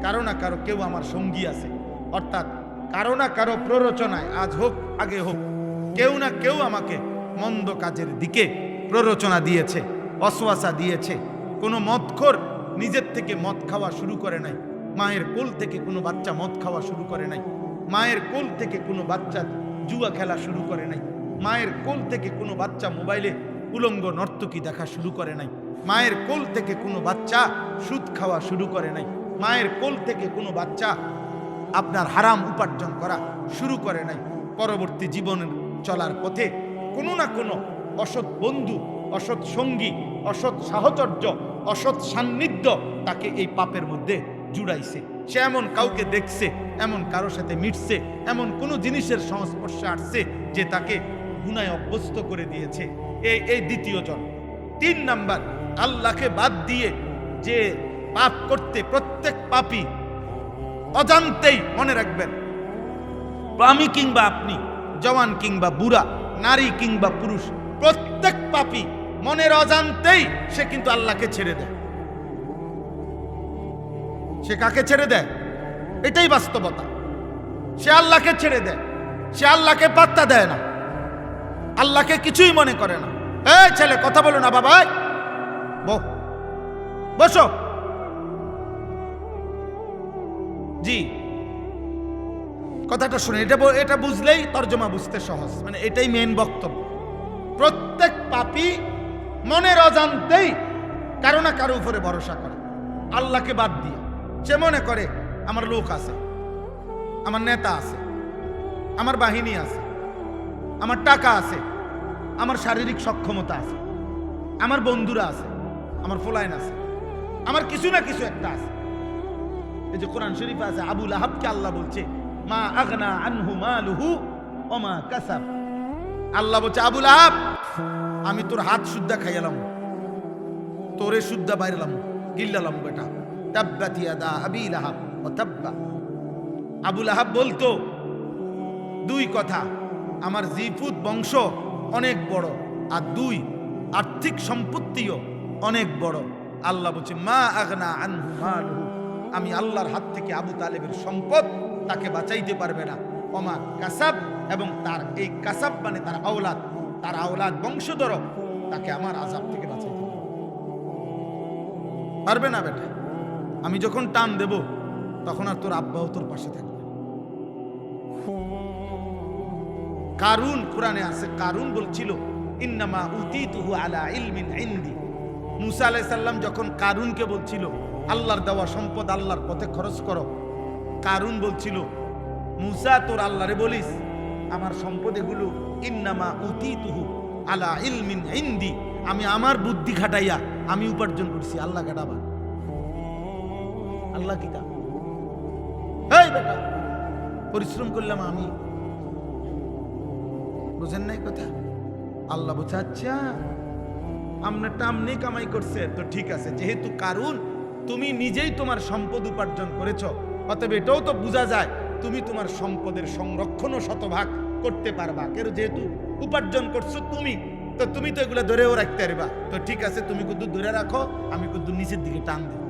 কারো না কারো কেউ আমার সঙ্গী আছে, অর্থাৎ কারো না কারো প্ররোচনায়, আজ হোক আগে হোক, কেউ না কেউ আমাকে মন্দ কাজের দিকে প্ররোচনা দিয়েছে, ওয়াসওয়াসা দিয়েছে। কোনো মদখোর নিজের থেকে মদ খাওয়া শুরু করে নাই, মায়ের কোল থেকে কোনো বাচ্চা মদ খাওয়া শুরু করে নাই, মায়ের কোল থেকে কোনো বাচ্চা জুয়া খেলা শুরু করে নাই, মায়ের কোল থেকে কোনো বাচ্চা মোবাইলে উলঙ্গ নর্তকী দেখা শুরু করে নাই, মায়ের কোল থেকে কোনো বাচ্চা সুদ খাওয়া শুরু করে নাই, মায়ের কোল থেকে কোনো বাচ্চা আপনার হারাম উপার্জন করা শুরু করে নাই। পরবর্তী জীবনের চলার পথে কোনো না কোনো অসৎ বন্ধু, অসৎ সঙ্গী, অসৎ সাহচর্য, অসৎ সান্নিধ্য তাকে এই পাপের মধ্যে জুড়াইছে। সে এমন কাউকে দেখছে, এমন কারোর সাথে মিটছে, এমন কোনো জিনিসের সংস্পর্শে আসছে যে তাকে গুনায় অভ্যস্ত করে দিয়েছে। এই দ্বিতীয় জন। 3 নাম্বার, আল্লাহকে বাদ দিয়ে যে পাপ করতে, প্রত্যেক পাপী অজান্তেই, মনে রাখবেন, আমি কিংবা আপনি, জওয়ান কিংবা বুড়া, নারী কিংবা পুরুষ, প্রত্যেক পাপী মনের অজান্তেই সে কিন্তু আল্লাহকে ছেড়ে দেয়। সে কাকে ছেড়ে দেয়? এটাই বাস্তবতা। সে আল্লাহকে ছেড়ে দেয়, সে আল্লাহকে পাত্তা দেয় না, আল্লাহকে কিছুই মনে করে না। এই ছেলে, কথা বলো না বাবা, বসো। জি, কথাটা শুনে, এটা বুঝলেই তর্জমা বুঝতে সহজ, মানে এটাই মেন বক্তব্য। প্রত্যেক পাপী মনের অজান্তেই কারো না কারো উপরে ভরসা করে, আল্লাহকে বাদ দিয়ে। সে মনে করে আমার লোক আছে, আমার নেতা আছে, আমার বাহিনী আছে, আমার টাকা আছে, আমার শারীরিক সক্ষমতা আছে, আমার বন্ধুরা আছে, আমার ফলাইন আছে, আমার কিছু না কিছু একটা আছে। এই যে কোরআন শরীফে আছে, আবু লাহাবকে আল্লাহ বলছে মা আগনা আনহু মালুহু ওয়া মা কাসাব। আল্লাহ বলছে, আবু লাহাব, আমি তোর হাত সুদ্ধা খাইলাম, তোরে সুদ্ধা বাইরলাম, গিল্লালাম বেটা। তাব্বাত ইয়াদা আবি লাহাব ওয়া তাব্বা। আবু লাহাব বলতো 2 কথা, আমার জিফুত বংশ অনেক বড়, আর 2, আর্থিক সম্পত্তিও অনেক বড়। আল্লাহ বলছে মা আগনা আনহু মালুহু, আমি আল্লাহর হাত থেকে আবু তালেবের সম্পদ তাকে বাঁচাইতে পারবে না। ওমা কাসাব, এবং তার এই কাসাব মানে তার আওলাদ বংশধর তাকে আমার আযাব থেকে বাঁচাইতে পারবে না বেটা। আমি যখন টান দেব তখন আর তোর আব্বাও তোর পাশে থাকবে। কারুন, কোরআনে আছে, কারুন বলছিল ইন্নামা উতিতুহু আলা ইলমিন ইনদি। মুসা আলাইহিস সালাম যখন কারুনকে বলছিল আল্লাহর দেওয়া সম্পদ আল্লাহর পথে খরচ করো, কারুন বলছিল মুসা তোর আল্লাহরে বলিস আমার সম্পদ এগুলো ইন্নামা উতিতুহু আলা ইলমিন ইনদি, আমি আমার বুদ্ধি খাটাইয়া আমি উপার্জন করছি, আল্লাহ কাটাবা। আল্লাহ কি কা এই বেটা পরিশ্রম করলাম আমি, বুঝেন নাই কথা? আল্লাহ বলছে আচ্ছা আপনারটা আমনি কামাই করছে তো ঠিক আছে, যেহেতু কারুন তুমি নিজেই তোমার সম্পদ উপার্জন করেছ, অতএব এটাও তো বোঝা যায় তুমি তোমার সম্পদের সংরক্ষণও শতভাগ করতে পারবা, কেন যেহেতু উপার্জন করছো তুমি, তো তুমি তো এগুলো ধরেও রাখতে পারবা। তো ঠিক আছে, তুমি কিন্তু ধরে রাখো, আমি কিন্তু নিচের দিকে টান দেব।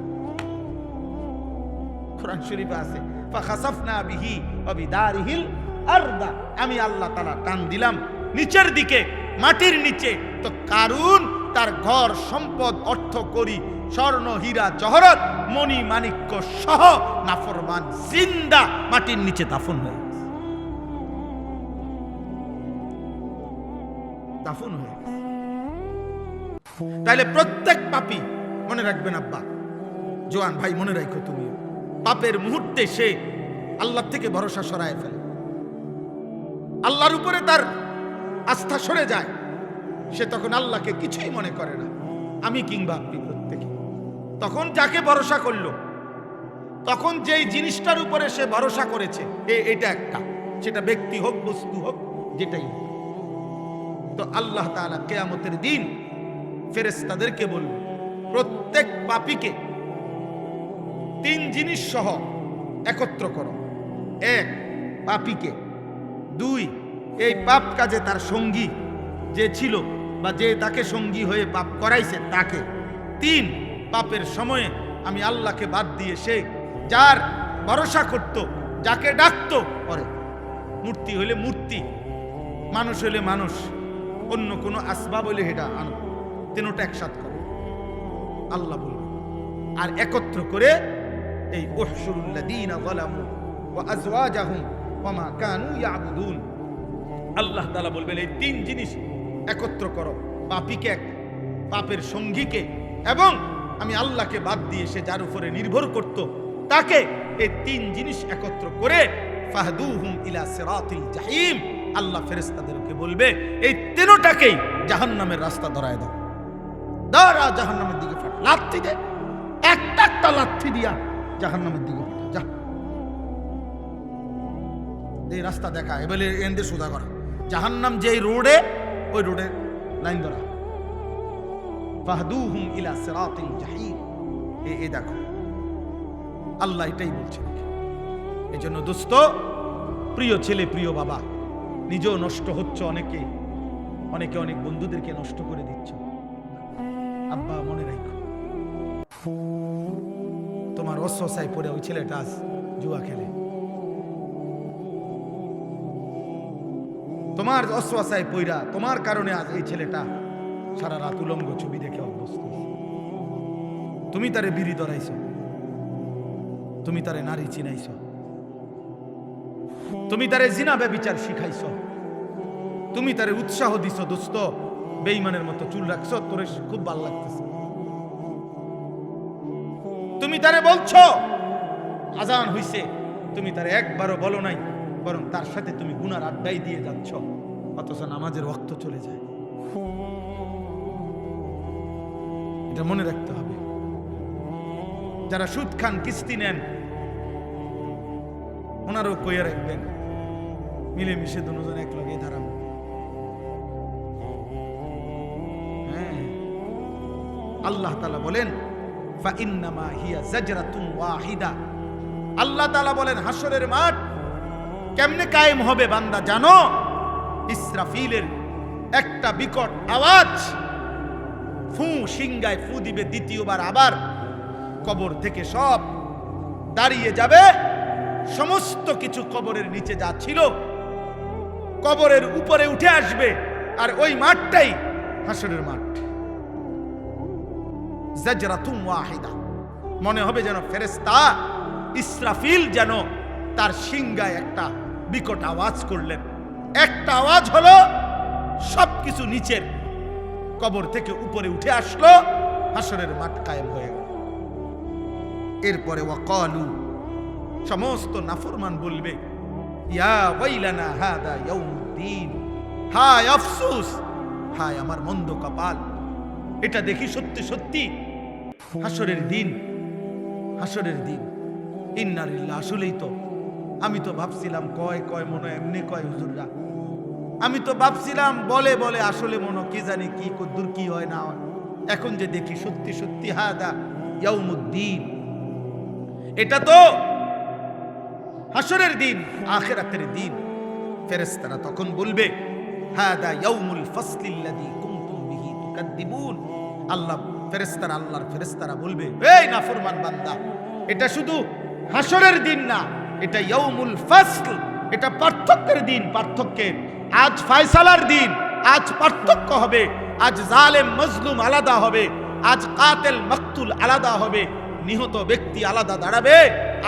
কোরআন শরীফে আছে ফাখাসাফনা বিহি ওয়া বিদারিহিল আরদা, আমি আল্লাহ তাআলা টান দিলাম নিচের দিকে, মাটির নিচে। তো কারুন তার ঘর সম্পদ অর্থ করি স্বর্ণ হীরা জহরত মণি মাণিক্য সহ নাফরমান জিন্দা মাটির নিচে দাফন হয়ে গেছে, দাফন হয়ে গেছে। তাহলে প্রত্যেক পাপী মনে রাখবেন, আব্বা জোয়ান ভাই মনে রাখো, তুমি পাপের মুহূর্তে সে আল্লাহ থেকে ভরসা সরায় ফেলে, আল্লাহর উপরে তার আস্থা সরে যায়, সে তখন আল্লাহকে কিছুই মনে করে না, আমি কিংবা আপনি প্রত্যেকে। তখন যাকে ভরসা করলো, তখন যেই জিনিসটার উপরে সে ভরসা করেছে এটা একটা, সেটা ব্যক্তি হোক বস্তু হোক যেটাই হোক, তো আল্লাহ তাআলা কিয়ামতের দিন ফেরেশতাদেরকে বলবে প্রত্যেক পাপীকে তিন জিনিস সহ একত্র করো। এক, পাপীকে। দুই, এই পাপ কাজে তার সঙ্গী যে ছিল বা যে তাকে সঙ্গী হয়ে পাপ করাইছে তাকে। তিন, পাপের সময়ে আমি আল্লাহকে বাদ দিয়ে সে যার ভরসা করত, যাকে ডাকত করে, মূর্তি হইলে মূর্তি, মানুষ হইলে মানুষ, অন্য কোনো আসবাব হইলে হেটা আনো, তিনটা একসাথ করো আল্লাহ বলবে। আর একত্র করে এই উহশুরুল্লাযীনা যালামু ওয়া আজওয়াজাহুম ওয়া মা কানু ইয়াবুদুন, আল্লাহ তাআলা বলবেন এই তিন জিনিস একত্র করো, পাপীকে, পাপের সঙ্গীকে, এবং আমি আল্লাহকে বাদ দিয়ে সে যার উপরে নির্ভর করত তাকে, এই তিন জিনিস একত্র করে ফাহদুহুম ইলা সিরাতিল জাহিম, আল্লাহ ফেরেশতাদেরকে বলবে এই তিনটাকেই জাহান্নামের রাস্তা ধরায় দাও, দাঁড়া জাহান্নামের দিকে ফাট, লাথি দে, একটা একটা লাথি দিয়া জাহান্নামের দিকে ফাটা, যা এই রাস্তা দেখা, এবারে এনদের সোজা করা, জাহান্নাম যেই রোডে ওই রোডে লাইন ধরা, ফাহদুহুম ইলা সিরাতিল জাহিম। এই দেখো আল্লাহ এটাই বলছেন। এই জন্য দোস্ত, প্রিয় ছেলে, প্রিয় বাবা, নিজেও নষ্ট হচ্ছে, অনেকে অনেক বন্ধুদেরকে নষ্ট করে দিচ্ছ। আব্বা মনে রাখো, তোমার অস্বসায় পড়ে ওই ছেলেটা আজ জুয়া খেলে, তোমার অস্বসায় পইরা তোমার কারণে আজ এই ছেলেটা সারা রাত উলঙ্গ ছবি দেখে অভ্যস্ত। তুমি তারে বিড়ি ধরাইছ, তুমি তারে নারী চিনাইছ, তুমি তারে জিনা ব্যভিচার শিখাইছ, তুমি তারে উৎসাহ দিছ, দোস্ত বেঈমানের মতো চুল রাখছ, তোরে খুব ভালো লাগতেছে, তুমি তারে বলছো আজান হইছে, তুমি তারে একবারও বলো নাই, বরং তার সাথে তুমি গুনার আড্ডাই দিয়ে যাচ্ছ, অথচ নামাজের ওয়াক্ত চলে যায়। এটা মনে রাখতে হবে। যারা সুদ খান, কিস্তি নেন, ওনারও কইয়া রাখবেন মিলেমিশে দুজন এক লগে দাঁড়াবো। হ্যাঁ, আল্লাহ তাআলা বলেন ফাইন্নামা হিয়া জাজরাতুন ওয়াহিদা, আল্লাহ তাআলা বলেন হাসরের মাঠ কেমনে কায়েম হবে বান্দা জানো? ইসরাফিলের একটা বিকট আওয়াজ, ফু সিংগায় ফু দিবে দ্বিতীয়বার, আবার কবর থেকে সব দাঁড়িয়ে যাবে, সমস্ত কিছু কবরের নিচে যা ছিল কবরের উপরে উঠে আসবে, আর ওই মাঠটাই হাসরের মাঠ, জাজরাতুম ওয়াহিদা, মনে হবে যেন ফেরেশতা ইসরাফিল যেন তার সিংহায় একটা বিকট আওয়াজ করলেন। একটা আওয়াজ হলো, সবকিছু নিচের কবর থেকে উপরে উঠে আসলো, হাসরের মাঠ কায়েম হয়ে গেল। এরপরে ওয়াকালু, সমস্ত নাফরমান বলবে, ইয়া ওয়াইলানা হাদা ইয়াউমুদ্দিন, হায় আফসোস, হায় আমার মন্দ কপাল। এটা দেখি সত্যি সত্যি হাসরের দিন, হাসরের দিন। ইন্না লিল্লাহ, আসলেই তো আমি তো ভাবছিলাম কয় কয় মনে এমনি কয় হুজুররা, আমি তো ভাবছিলাম বলে বলে, আসলে মনে কি জানি কি কদ্দুর কি হয় না হয়। এখন যে দেখি সত্যি সত্যি হাদা ইয়াউমুদ্দিন, এটা তো হাসরের দিন, আখিরাতের দিন। ফেরেশতারা তখন বলবে, হাদা ইয়াউমুল ফাসলিল্লাযী কুনতুম বিহি তুকাদ্দিবুন। আল্লাহর ফেরেশতারা বলবে, এই নাফরমান বান্দা, এটা শুধু হাসরের দিন না, এটা ইয়াউমুল ফাসল, এটা পার্থক্যের দিন, পার্থক্যের। আজ ফয়সালার দিন, আজ পার্থক্য হবে। আজ জালেম মজলুম আলাদা হবে, আজ কাতিল মাকতুল আলাদা হবে, নিহত ব্যক্তি আলাদা দাঁড়াবে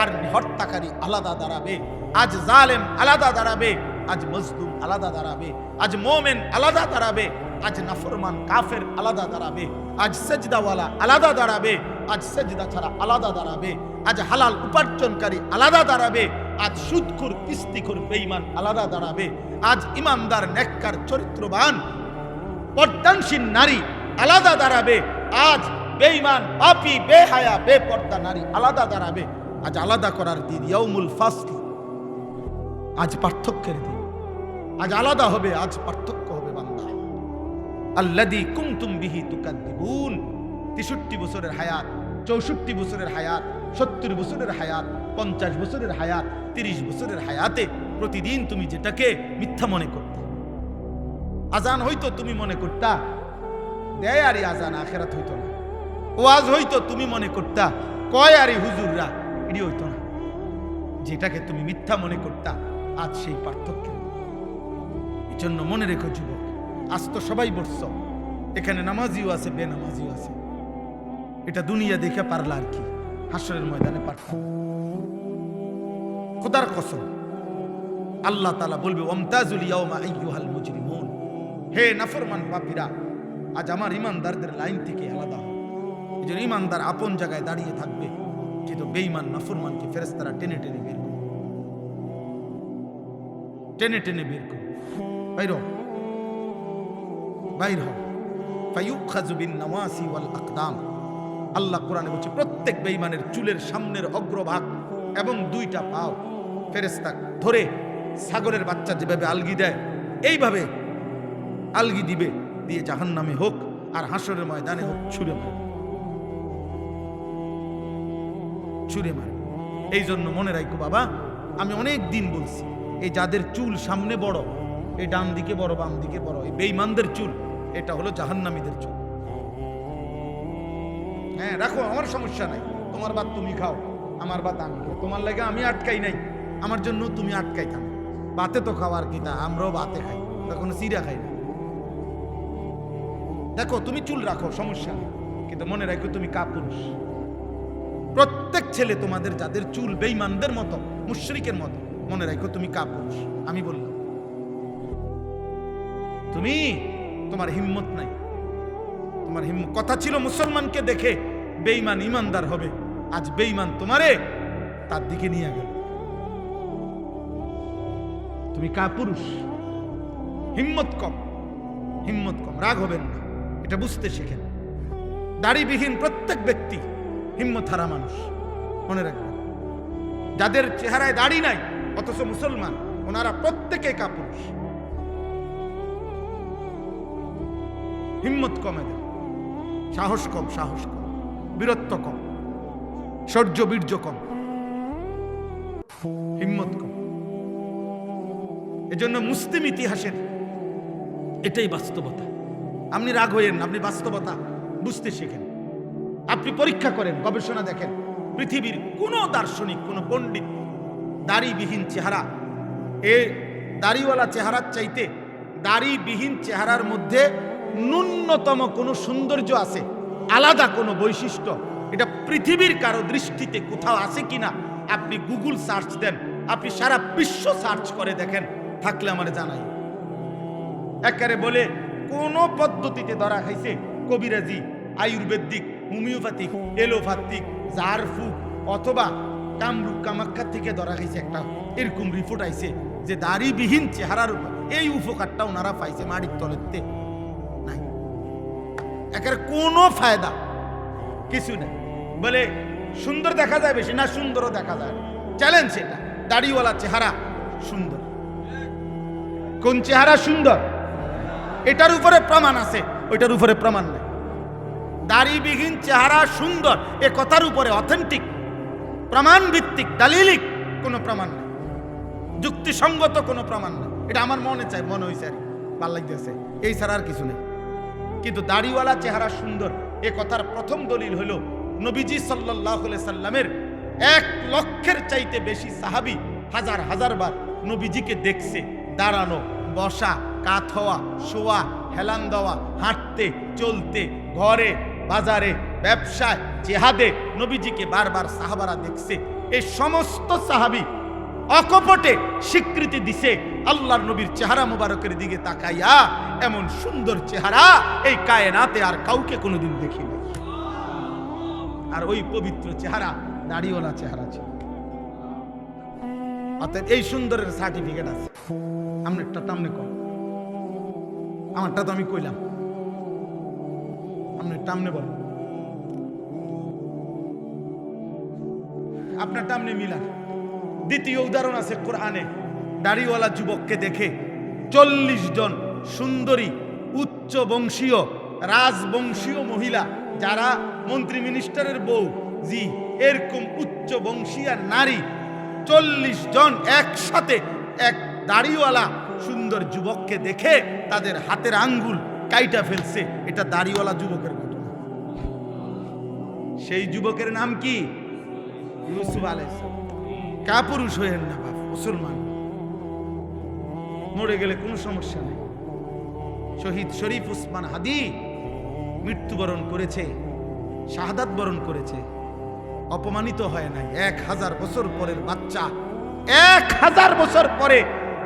আর হত্যাকারী আলাদা দাঁড়াবে। আজ জালেম আলাদা দাঁড়াবে, আজ মজলুম আলাদা দাঁড়াবে, আজ মুমিন আলাদা দাঁড়াবে, আজ নাফরমান কাফের আলাদা দাঁড়াবে, আজ সেজদাওয়ালা আলাদা দাঁড়াবে, আজ সেজদা ছাড়া আলাদা দাঁড়াবে, আজ হালাল উপার্জনকারী আলাদা দাঁড়াবে, আজ সুদখোর কিস্তিখোর বেঈমান আলাদা দাঁড়াবে, আজ ইমানদার নেককার চরিত্রবান পর্দানশীল নারী আলাদা দাঁড়াবে, আজ বেঈমান পাপী বেহায়া বেপর্দা নারী আলাদা দাঁড়াবে। আজ আলাদা করার দিন, ইয়াউমুল ফাসল। আজ পার্থক্যের দিন, আজ আলাদা হবে, আজ পার্থক্য হবে বান্দা। আল্লাযী কুনতুম বিহি তুকাদ্দিবুন। 63 বছরের হায়াত, 64 বছরের হায়াত, 70 বছরের হায়াত, 50 বছরের হায়াত, 30 বছরের হায়াতে প্রতিদিন তুমি যেটাকে মিথ্যা মনে করতে, আজান হইতো তুমি মনে করতা দেয় আরে আজান, আখেরাত হইতো না। ওয়াজ হইতো তুমি মনে করতা কয় আরে হুজুররা, এটি হইতো না। যেটাকে তুমি মিথ্যা মনে করতা, আজ সেই পার্থক্য। এই জন্য মনে রেখো যুবক, আজ তো সবাই বসছ, এখানে নামাজিও আছে, বেনামাজিও আছে। এটা দুনিয়া দেখে পারলা আর কি, হাসরের ময়দানে পারতাম। খোদার কসম, আল্লাহ তাআলা বলবে, ওয়ামতাজুল ইয়াওমা আইয়ুহাল মুজরিমুন, হে নাফরমান পাপীরা, আজ আমার ইমানদারদের লাইন থেকে আলাদা হবে। এই জন্য ইমানদার আপন জায়গায় দাঁড়িয়ে থাকবে, কিন্তু বেঈমান নাফরমানকে ফেরেশতারা টেনে টেনে বের করবে, টেনে টেনে বের করবে। বাইর হও, বাইর হও। ফায়ুখাযু বিন নাওয়াসি ওয়াল আকদাম। আল্লাহ কোরআনে বলছে, প্রত্যেক বেঈমানের চুলের সামনের অগ্রভাগ এবং 2টা পাও ফেরেশতা ধরে ছাগলের বাচ্চা যেভাবে আলগি দেয়, এইভাবে আলগি দিবে, দিয়ে জাহান্নামে হোক আর হাসরের ময়দানে হোক ছুঁড়ে মারবে, ছুঁড়ে মারবে। এই জন্য মনে রাখো বাবা, আমি অনেক দিন বলছি, এই যাদের চুল সামনে বড়, এই ডান দিকে বড় বাম দিকে বড়, এই বেঈমানদের চুল, এটা হলো জাহান্নামীদের চুল। হ্যাঁ রাখো, আমার সমস্যা নাই, তোমার ভাত তুমি খাও, আমার ভাত আমি খাই, তোমার লাগে আমি আটকাই নাই, আমার জন্য তুমি আটকাই থাম। ভাতে তো খাওয়ার কি তা, আমরাও ভাতে খাই, তখন চিড়া খাই না। দেখো তুমি চুল রাখো, সমস্যা নেই, কিন্তু মনে রাখো তুমি কাপুরুষ। প্রত্যেক ছেলে তোমাদের যাদের চুল বেঈমানদের মতো, মুশরিকের মতো, মনে রাখো তুমি কাপুরুষ। আমি বললাম, তুমি, তোমার হিম্মত নাই, তোমার হিম্মত। কথা ছিল মুসলমানকে দেখে বেঈমান ইমানদার হবে, আজ বেঈমান তোমারে তার দিকে নিয়ে গেল। তুমি কাপুরুষ, হিম্মত কম, হিম্মত কম। রাগ হবেন না, এটা বুঝতে শিখেন। দাড়িবিহীন প্রত্যেক ব্যক্তি হিম্মত হারা মানুষ, মনে রাখবেন। যাদের চেহারায় দাড়ি নাই অথচ মুসলমান, ওনারা প্রত্যেকে কাপুরুষ। হিম্মত কম, এদের সাহস কম, সাহস কম, বীরত্ব কম, শৌর্য বীর্য কম, হিম্মত কম। এজন্য মুসলিম ইতিহাসের এটাই বাস্তবতা। আপনি রাগ হইয়েন না, আপনি বাস্তবতা বুঝতে শিখেন। আপনি পরীক্ষা করেন, গবেষণা দেখেন, পৃথিবীর কোন দার্শনিক, কোন পণ্ডিত দাড়িবিহীন চেহারা, এ দাড়িওয়ালা চেহারার চাইতে দাড়িবিহীন চেহারার মধ্যে ন্যূনতম কোনো সৌন্দর্য আছে, আলাদা কোনো বৈশিষ্ট্য, এটা পৃথিবীর কারো দৃষ্টিতে কোথাও আছে কিনা আপনি গুগল সার্চ দেন, আপনি সারা বিশ্ব সার্চ করে দেখেন, থাকলে আমার জানাই। একারে বলে কোন পদ্ধতিতে ধরা খাইছে, কবিরাজি, আয়ুর্বেদিক, হোমিওপ্যাথিক, এলোপ্যাথিক, জারফুক অথবা কামরূপ কামাখ্যা থেকে ধরা খাইছে একটা এরকম রিপোর্ট আইছে যে দাড়িবিহীন চেহারার উপর এই উপকারটা ওনারা পাইছে মাটির তলেতে নাই। একের কোনো ফায়দা কিছু নাই। বলে সুন্দর দেখা যায় বেশি না, সুন্দরও দেখা যায়। চ্যালেঞ্জ এটা, দাড়িওয়ালা চেহারা সুন্দর। কোন চেহারা সুন্দর এটার উপরে প্রমাণ আছে, ওইটার উপরে প্রমাণ নেই। দাড়িবিহীন চেহারা সুন্দর এ কথার উপরে অথেন্টিক প্রমাণ ভিত্তিক দালিলিক কোনো প্রমাণ নেই, যুক্তিসঙ্গত কোনো প্রমাণ নেই। এটা আমার মনে চাই, মনে হয়েছে আর ভাল লাগতেছে, এই ছাড়া আর কিছু নেই। কিন্তু দাড়িওয়ালা চেহারা সুন্দর এ কথার প্রথম দলিল হলো নবীজি সাল্লাল্লাহু আলাইহি সাল্লামের 1 লক্ষের চাইতে বেশি সাহাবী হাজার হাজার বার নবীজিকে দেখছে দাঁড়ানো, বসা, কাত হওয়া, শোয়া, হেলান দেওয়া, হাঁটতে চলতে, ঘরে বাজারে ব্যবসায় জিহাদে নবীজিকে বারবার সাহাবারা দেখছে। এই সমস্ত সাহাবী অকপটে স্বীকৃতি দিছে আল্লাহর নবীর চেহারা মুবারকের দিকে তাকাইয়া, এমন সুন্দর চেহারা এই কায়নাতে আর কাউকে কোনোদিন দেখিনি। আর ওই পবিত্র চেহারা দাড়িওয়ালা চেহারা ছিল। অর্থাৎ এই সুন্দরের সার্টিফিকেট আছে। আপনারটা তো আপনি কম, আমারটা তো আমি কইলাম, আপনারটা আপনি বলেন, আপনারটা আপনি মিলান। দ্বিতীয় উদাহরণ আছে কোরআনে, দাড়িওয়ালা যুবককে দেখে 40 জন সুন্দরী উচ্চ বংশীয় রাজবংশীয় মহিলা, যারা মন্ত্রী মিনিস্টারের বউ, জি এরকম উচ্চ বংশীয় নারী 40 জন একসাথে এক দাড়িওয়ালা সুন্দর যুবককে দেখে তাদের হাতের আঙ্গুল কাইটা ফেলছে। এটা দাড়িওয়ালা যুবকের ঘটনা। সেই যুবকের নাম কি? ইউসুফ আলাইহিস সালাম। কাপুরুষ হইেন না বাপ, মুসলমান। মরে গেলে কোনো সমস্যা নেই। শহীদ শরীফ উসমান হাদি মৃত্যুবরণ করেছে, শাহাদাত বরণ করেছে, অপমানিত হয় নাই। 1000 বছর পরের বাচ্চা, 1000 বছর পরে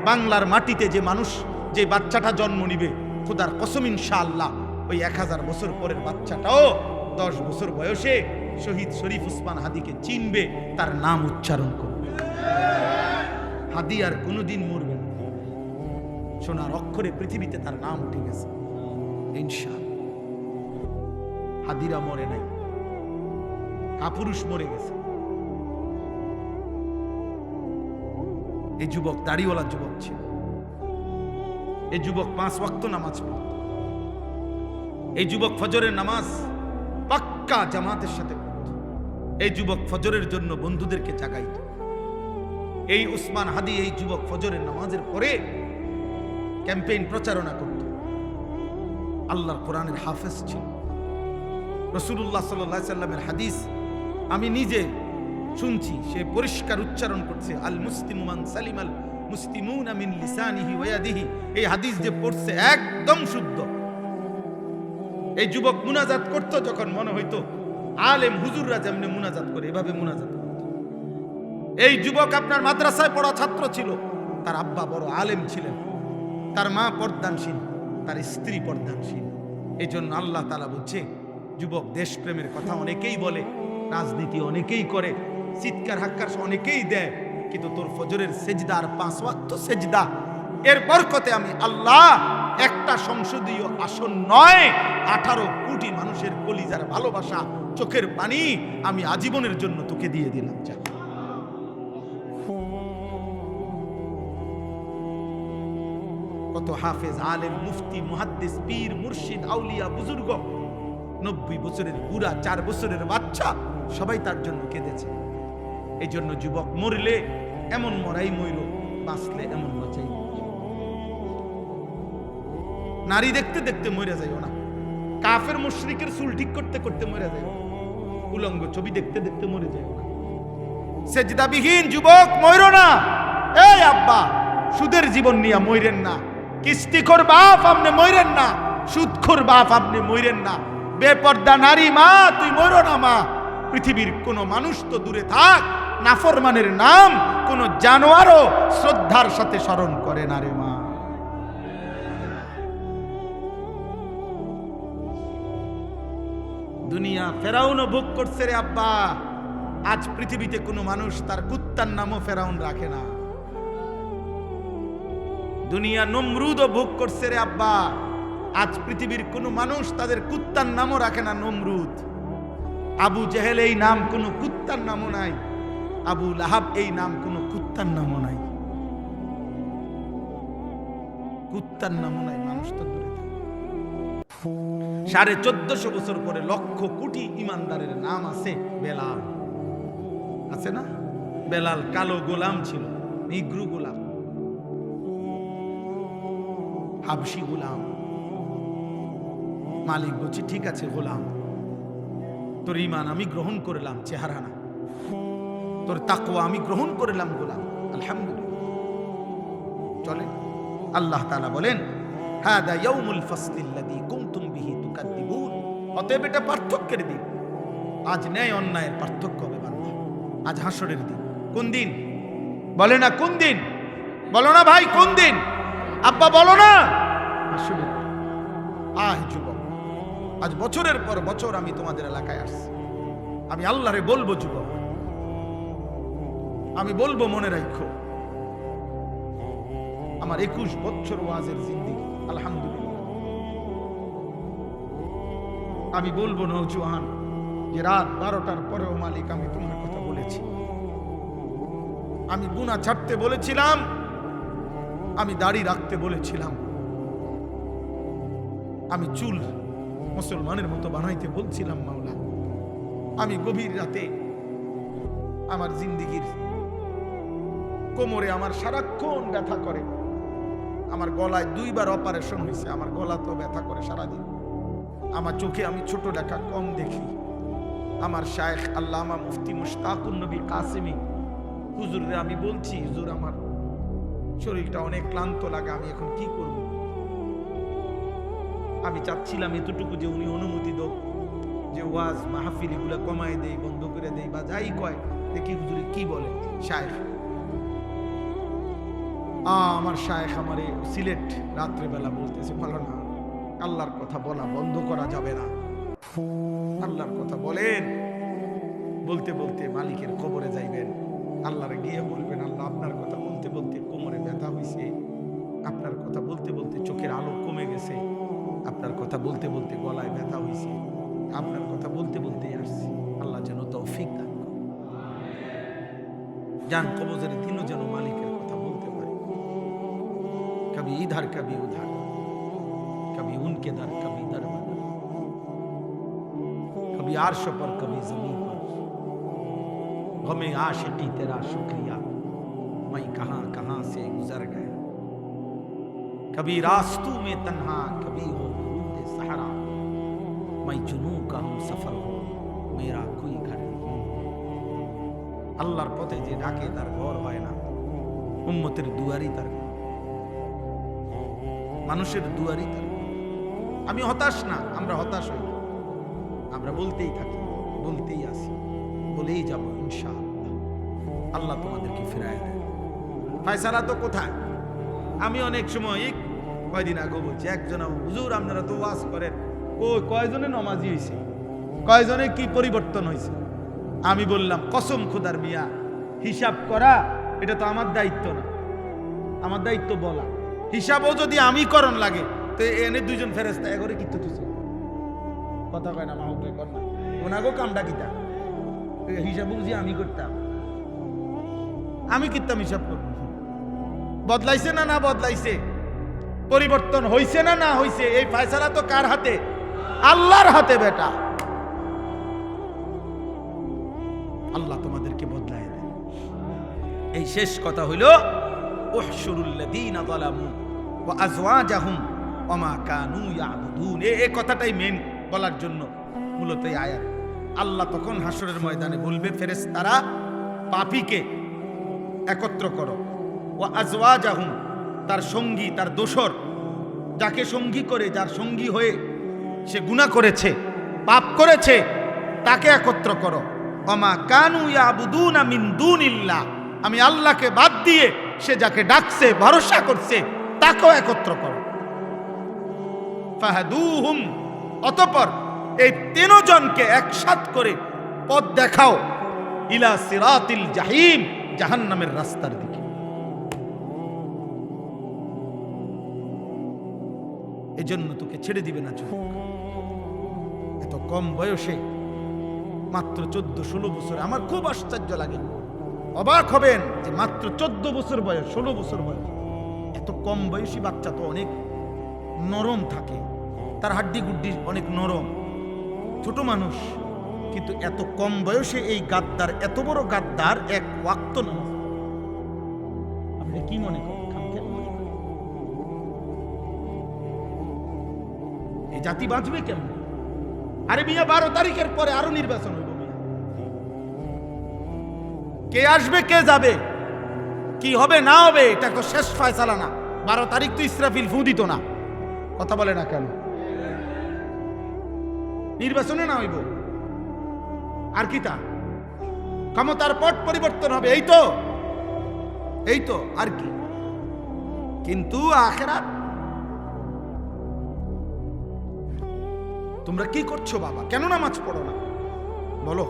বাংলার মাটিতে যে মানুষ, যে বাচ্চাটা জন্ম নিবে, খোদার কসম ইনশাআল্লাহ ওই 1000 বছর পরের বাচ্চাটাও 10 বছর বয়সে শহীদ শরীফ উসমান হাদিকে চিনবে, তার নাম উচ্চারণ করবে। হাদি আর কোনোদিন মরবে না, সোনার অক্ষরে পৃথিবীতে তার নাম উঠে গেছে ইনশাআল্লাহ। হাদিরা মরে নাই, কাপুরুষ মরে গেছে। এই যুবক দাড়িওয়ালা যুবক ছিল। এই যুবক 5 ওয়াক্ত নামাজ পড়ত। এই যুবক ফজরের নামাজ পাক্কা জামাতের সাথে পড়ত। এই যুবক ফজরের জন্য বন্ধুদেরকে জাগাইত। এই উসমান হাদি এই যুবক ফজরের নামাজের পরে ক্যাম্পেইন প্রচারণা করত। আল্লাহর কোরআনের হাফেজ ছিল। রাসূলুল্লাহ সাল্লাল্লাহু আলাইহি সাল্লামের হাদিস আমি নিজে শুনছি, সে পরিষ্কার উচ্চারণ করছে, আল মুসলিমু মান সালিমাল মুসলিমুনা মিন লিসানিহি ওয়া ইয়াদিহি। এই হাদিস যে পড়ছে একদম শুদ্ধ। এই যুবক মুনাজাত করত যখন মনে হইতো আলেম হুজুররা যেমনি মুনাজাত করে, এভাবে মুনাজাত করত। এই যুবক আপনার মাদ্রাসায় পড়া ছাত্র ছিল, তার আব্বা বড় আলেম ছিলেন, তার মা পর্দানশীল, তার স্ত্রী পর্দানশীল। এই জন্য আল্লাহ তাআলা বলছে, যুবক দেশপ্রেমের কথা অনেকেই বলে, রাজনীতি অনেকেই করে, চিৎকার হাক্কার অনেকেই দেয়, কিন্তু তোর ফজরের সেজদা আর 5 ওয়াক্ত সেজদা, এর বরকতে আমি আল্লাহ একটা সংসদীয় আসন নয়, 18 কোটি মানুষের কলিজার ভালোবাসা, চোখের পানি আমি আজীবনের জন্য তোকে দিয়ে দিলাম। যা কত হাফেজ, আলেম, মুফতি, মুহাদ্দিস, পীর, মুর্শিদ, আউলিয়া, বুজুর্গ, 90 বছরের বুড়া, 4 বছরের বাচ্চা, সবাই তার জন্য কেঁদেছে। এই জন্য যুবক মরলে এমন মরাই মইর, বাঁচলে এমন বাঁচাই। নারী দেখতে দেখতে মরে যাইও না, কাফের মুশরিকের চুল ঠিক করতে করতে মরে যাইও, উলঙ্গ ছবি দেখতে দেখতে মরে যাইও না। সেজদাবিহীন যুবক মইরো না। এই আব্বা, সুদের জীবন নিয়ে মইরেন না। কিস্তিখোর বাপ, আপনি মইরেন না। সুদখোর বাপ আপনি মইরেন না, বেপর্দা নারী মা তুই মরো না মা। পৃথিবীর কোন মানুষ তো দূরে থাক, নাফরমানের নাম কোন জানোয়ারও শ্রদ্ধার সাথে স্মরণ করে না রে মা। দুনিয়া ফেরাউনও ভোগ করছে রে আব্বা। আজ পৃথিবীতে কোনো মানুষ তার কুত্তার নামও ফেরাউন রাখে না। দুনিয়া নমরুদও ভোগ করছে রে আব্বা। আজ পৃথিবীর কোনো মানুষ তাদের কুত্তার নামও রাখে না নমরুদ। আবু জেহেল এই নাম কোনো কুত্তার নামও নাই, আবু লাহাব এই নাম কোনো কুত্তার নামও নাই, কুত্তার নামও নাই। মানুষ তো দূরে থাকে। 1450 বছর পরে লক্ষ কোটি ইমানদারের নাম আছে। বেলাল আছে না? বেলাল কালো গোলাম ছিল, নিগ্রু গোলাম, হাবশি গোলাম। মালিক বলছি ঠিক আছে গোলাম, তোর ইমান আমি গ্রহণ করলাম, চেহারা না, তোর তাকওয়া আমি গ্রহণ করলাম গোলাম, আলহামদুলিল্লাহ। চলেন, আল্লাহ তাআলা বলেন হাদা ইয়াউমুল ফাসলিল্লাযী কুনতুম বিহি তুকাদ্দিবুন। অতএব এটা পার্থক্যের দিন। আজ ন্যায় অন্যায়ের পার্থক্য হবে বান্দা। আজ হাসরের দিন। কোন দিন? বলে না কোন দিন? বলো না ভাই কোন দিন? আব্বা বলো না। হাসরের দিন। যুবক, আজ বছরের পর বছর আমি তোমাদের এলাকায় আসছি। আমি আল্লাহরে বলবো যুবক, আমি বলবো মনে রাখো, আমার 21 বছর ওয়াজের জিন্দেগি, আলহামদুলিল্লাহ। আমি বলবো নওজোয়ান যে রাত 12টার পরেও মালিক আমি তোমার কথা বলেছি। আমি গুনাহ ছাড়তে বলেছিলাম, আমি দাড়ি রাখতে বলেছিলাম, আমি চুল মুসলমানের মতো বানাইতে বলছিলাম মাওলা। আমি গভীর রাতে আমার জিন্দেগির কোমরে আমার সারাক্ষণ ব্যথা করে, আমার গলায় 2 বার অপারেশন হয়েছে, আমার গলা তো ব্যথা করে সারাদিন। আমার চোখে আমি ছোট লেখা কম দেখি। আমার শায়েখ আল্লামা মুফতি মুশতাকুন নবী কাসেমি হুজুরে আমি বলছি, হুজুর আমার শরীরটা অনেক ক্লান্ত লাগে, আমি এখন কি করব? আমি চাচ্ছিলাম এতটুকু যে উনি অনুমতি দাও যে ওয়াজ মাহফিল এগুলো কমায় দেই, বন্ধ করে দেই, বা যাই কয় দেখি হুজুরে কি বলে। শায়েখ আমার শায়েখ আমারে সিলেট রাত্রেবেলা বলতেছে, বলো না আল্লাহর কথা বলা বন্ধ করা যাবে না, আল্লাহর কথা বলেন। বলতে বলতে মালিকের কবরে যাইবেন, আল্লাহরে গিয়ে বলবেন আল্লাহ আপনার কথা বলতে বলতে কোমরে ব্যথা হয়েছে, আপনার কথা বলতে বলতে চোখের আলো কমে গেছে, আপনার কথা বলতে বলতে গলায় ব্যথা হয়েছে, আপনার কথা বলতে বলতে আসছি। আল্লাহ যেন তৌফিক দান করেন। জান কবজের দিনও যেন মালিকের কথা বলতে পারে। কবি ইধার কবি উধার, कभी उनके दर कभी दर बदर, कभी आर्श पर कभी जमीन पर, गमे आशिकी तेरा शुक्रिया मैं कहां कहां से गुजर गया, कभी रास्तों में तन्हा कभी हो रूद सहरा, मैं जुनू का हम सफर हो मेरा कोई घर नहीं। আল্লাহর পথে যে ডাকে তার ঘর হয় না, উম্মতের দুয়ারই তার, মানুষের দুয়ারই তার। আমি হতাশ না, আমরা হতাশ হই, আমরা বলতেই থাকি, বলতেই আসি, বলেই যাবো ইনশাআল্লাহ। আল্লাহ তোমাদেরকে ফিরায় দেয়। ফয়সালা তো কোথায়? আমি অনেক সময় কয়দিন আগে বলছি, একজন হুজুর আপনারা তো ওয়াজ করেন, কয়জনে নমাজি হয়েছে, কয়জনে কি পরিবর্তন হয়েছে? আমি বললাম কসম খোদার মিয়া, হিসাব করা এটা তো আমার দায়িত্ব না, আমার দায়িত্ব বলা। হিসাবও যদি আমি করণ লাগে তো এনে 2 জন ফেরেশতা এগরে কিত্ত তুই কথা কয় না, মাহবুবে কর না, ওনাগো কামটা কিতা হিসাব বুঝি আমি করতাম, আমি কিতাম হিসাব করব। বদলাইছে না না বদলাইছে, পরিবর্তন হইছে না না হইছে, এই ফয়সালা তো কার হাতে? আল্লাহর হাতে বেটা। আল্লাহ তোমাদেরকে বদলায় দেয়। এই শেষ কথা হইল উহশুরুল্লাযীনা যালামু ওয়া আযওয়াজাহুম ওয়া মা কানু ইয়াবুদুন। এই কথাটাই মেন বলার জন্য মূলত এই আয়াত। আল্লাহ তখন হাসরের ময়দানে বলবে, ফেরেশতারা পাপীকে একত্র করো, ওয়া আযওয়াজাহুম তার সঙ্গী তার দোসর, যাকে সঙ্গী করে, যার সঙ্গী হয়ে সে গুনাহ করেছে, পাপ করেছে, তাকে একত্র করো। ওমা কানু ইয়াবুদুনা মিন দুনিল্লাহ, আমি আল্লাহকে বাদ দিয়ে সে যাকে ডাকছে, ভরসা করছে, তাকেও একত্র করো। ফাহাদুহুম, অতঃপর এই তিনজনকে একসাথ করে পথ দেখাও, ইলা সিরাতিল জাহিম, জাহান্নামের রাস্তার দিকে। এজন্য তোকে ছেড়ে দিবে না যুবক। এত কম বয়সে, মাত্র 14-16 বছর, আমার খুব আশ্চর্য লাগে, অবাক হবেন যে মাত্র 14 বছর বয়স, 16 বছর বয়স, এত কম বয়সী বাচ্চা তো অনেক নরম থাকে, তার হাড্ডি গুড্ডি অনেক নরম, ছোট মানুষ, কিন্তু এত কম বয়সে এই গাদ্দার, এত বড় গাদ্দার, এক ওয়াক্ত নামাজ। আপনি কি মনে করেন? এই জাতি বাঁচবে কেমন? আরে মিয়া 12 তারিখের পরে আরো নির্বাচন হইব, কে আসবে কে যাবে, কি হবে না হবে, এটা তো শেষ ফয়সালা না। 12 তারিখ তো ইসরাফিল ফু দিত না, কথা বলে না কেন? নির্বাচনে না হইব আর কি, তা ক্ষমতার পট পরিবর্তন হবে, এই তো আর কি। কিন্তু আখিরাত, তোমরা কি করছো বাবা? কেন নামাজ পড়ো না? বলো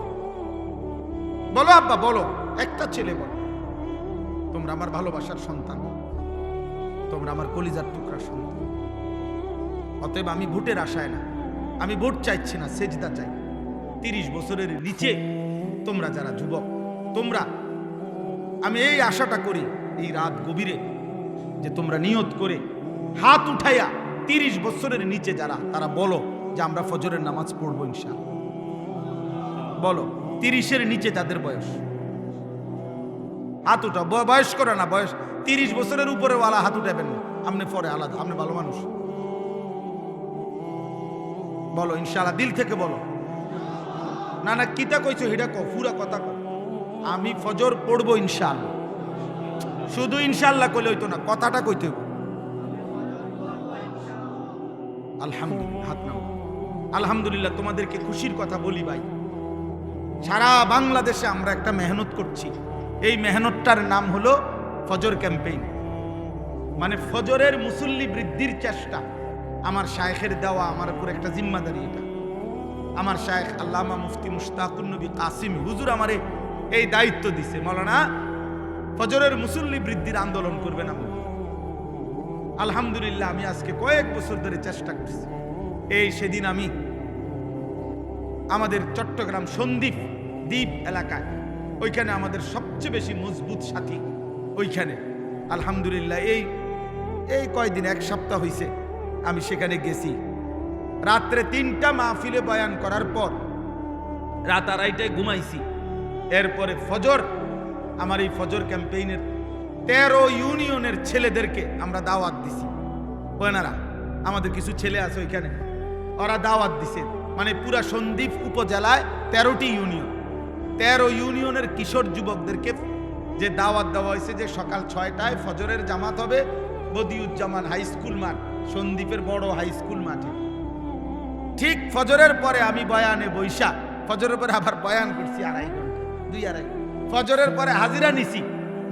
বলো আব্বা, বলো, একটা ছেলে বলো। তোমরা আমার ভালোবাসার সন্তান, তোমরা আমার কলিজার টুকরা সন্তান। অতএব আমি ভোটের আশায় না, আমি ভোট চাইছি না, সেজদা চাই। 30 বছরের নিচে তোমরা যারা যুবক, তোমরা, আমি এই আশাটা করি এই রাত গভীরে, যে তোমরা নিয়ত করে হাত উঠাইয়া 30 বছরের নিচে যারা, তারা বলো যে আমরা ফজরের নামাজ পড়বো ইনশাআল্লাহ। বলো 30-এর নিচে যাদের বয়স, হাত উঠা। বয়স করে না, বয়স 30 বছরের উপরে ওয়ালা হাত উঠাবেন না, আপনি পরে আলাদা, আপনি ভালো মানুষ। বলো ইনশাআল্লাহ, দিল থেকে বলো। না না, কিতা কইছো হিডা কও, পুরা কথা কও। আমি ফজর পড়বো ইনশাআল্লাহ। শুধু ইনশাআল্লাহ কইলে হইতো না, কথাটা কইতে হইব। আলহামদুলিল্লাহ, হাত নাও। আলহামদুলিল্লাহ, তোমাদেরকে খুশির কথা বলি ভাই, সারা বাংলাদেশে আমরা একটা মেহনত করছি। এই মেহনতটার নাম হলো ফজর ক্যাম্পেইন, মানে ফজরের মুসল্লি বৃদ্ধির চেষ্টা। আমার শায়েখের দেওয়া আমার উপর একটা জিম্মাদারি। এটা আমার শায়েখ আল্লামা মুফতি মুশতাকুন নবী কাসিমি হুজুর আমারে এই দায়িত্ব দিছে, মাওলানা ফজরের মুসল্লি বৃদ্ধির আন্দোলন করবেন আপনি। আলহামদুলিল্লাহ, আমি আজকে কয়েক বছর ধরে চেষ্টা করছি। এই সেদিন আমি আমাদের চট্টগ্রাম সন্দ্বীপ দ্বীপ এলাকায়, ওইখানে আমাদের সবচেয়ে বেশি মজবুত সাথী, ওইখানে আলহামদুলিল্লাহ এই কয়দিন, 1 সপ্তাহ হয়েছে আমি সেখানে গেছি। রাত্রে 3টা মাহফিলে বয়ান করার পর রাত 2:30টায় ঘুমাইছি। এরপরে ফজর, আমার এই ফজর ক্যাম্পেইনের 13 ইউনিয়নের ছেলেদেরকে আমরা দাওয়াত দিছি। ওনারা, আমাদের কিছু ছেলে আছে ওইখানে, ওরা দাওয়াত দিছে। মানে পুরা সন্দ্বীপ উপজেলায় 13টি ইউনিয়ন, 13 ইউনিয়নের কিশোর যুবকদেরকে যে দাওয়াত দেওয়া হয়েছে যে সকাল 6টায় ফজরের জামাত হবে বদিউজ্জামান হাই স্কুল মাঠ, সন্দ্বীপের বড় হাই স্কুল মাঠে। ঠিক ফজরের পরে আমি বয়ানে বৈশা, ফজরের পরে আবার বয়ান করছি 2.5 ঘন্টা, 2-2.5। ফজরের পরে হাজিরা নিছি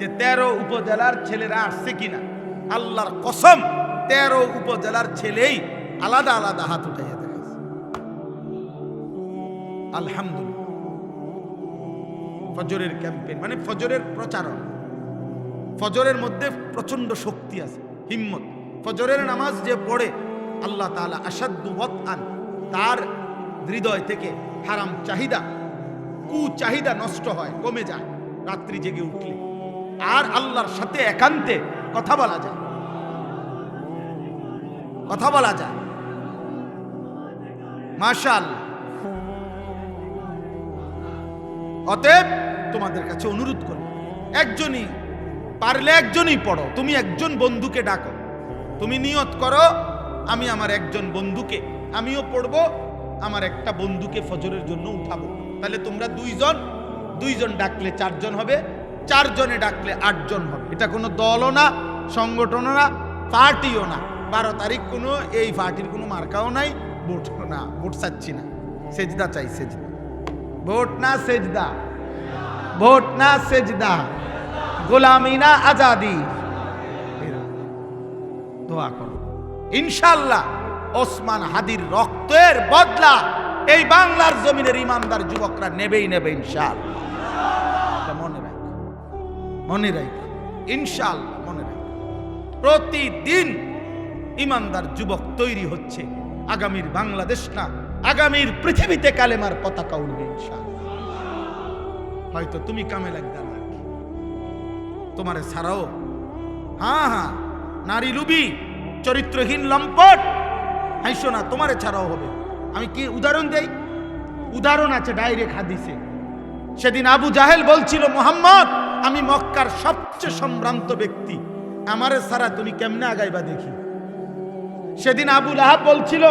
যে 13 উপজেলার ছেলেরা আসছে কিনা। আল্লাহর কসম, 13 উপজেলার ছেলেই আলাদা আলাদা হাত উঠাইয়া দেখাইছে। আলহামদুলিল্লাহ, ফজরের ক্যাম্পেইন মানে ফজরের প্রচারণ। ফজরের মধ্যে প্রচন্ড শক্তি আছে, হিম্মত। ফজরের নামাজ যে পড়ে, আল্লাহ তাআলা আশাদ্দু ওয়াতআন, তার হৃদয় থেকে হারাম চাহিদা, কুচাহিদা নষ্ট হয়, কমে যায় রাত্রি জেগে উঠলে। আর আল্লাহর সাথে একান্তে কথা বলা যায়, কথা বলা যায়। মাশাআল্লাহ। অতএব তোমাদের কাছে অনুরোধ করো, একজনই পারলে একজনই পড়ো। তুমি একজন বন্ধুকে ডাকো, তুমি নিয়ত করো আমি আমার একজন বন্ধুকে, আমিও পড়বো, আমার একটা বন্ধুকে ফজরের জন্য উঠাবো। তাহলে তোমরা 2জন ডাকলে 4 জন হবে, 4 জনে ডাকলে 8 জন হবে। এটা কোনো দলও না, সংগঠনও না, পার্টিও না, 12 তারিখ কোনো এই পার্টির কোনো মার্কাও নাই, ভোট না, ভোট চাচ্ছি না, সেজদা চাই, সেজদা। ভোট না সেজদা, ভোট না সেজদা, গোলামি না আজাদি। দোয়া করো, ইনশাআল্লাহ ওসমান হাদির রক্তের বদলা এই বাংলার জমিনের ইমানদার যুবকরা নেবেই নেবে ইনশাআল্লাহ। মনে রাখো, মনে রাখো, ইনশাআল্লাহ মনে রাখো। প্রতিদিন ইমানদার যুবক তৈরি হচ্ছে, আগামীর বাংলাদেশ না, আগামীর পৃথিবীতে কালেমার পতাকা উঠবে ইনশাআল্লাহ। হয়তো তুমি কামে লাগবে না, তোমারে ছাড়াও, হ্যাঁ হ্যাঁ, নারী লুবি, চরিত্রহীন লম্পট, হাইসো না, তোমারে ছাড়াও হবে। আমি কি উদাহরণ দেই? উদাহরণ আছে ডাইরেক্ট হাদিসে। সেদিন আবু জাহেল বলছিল, মুহাম্মদ আমি মক্কার সবচেয়ে সম্ভ্রান্ত ব্যক্তি, আমারে ছাড়া তুমি কেমনে আগাইবা দেখি। সেদিন আবু লাহাব বলছিল,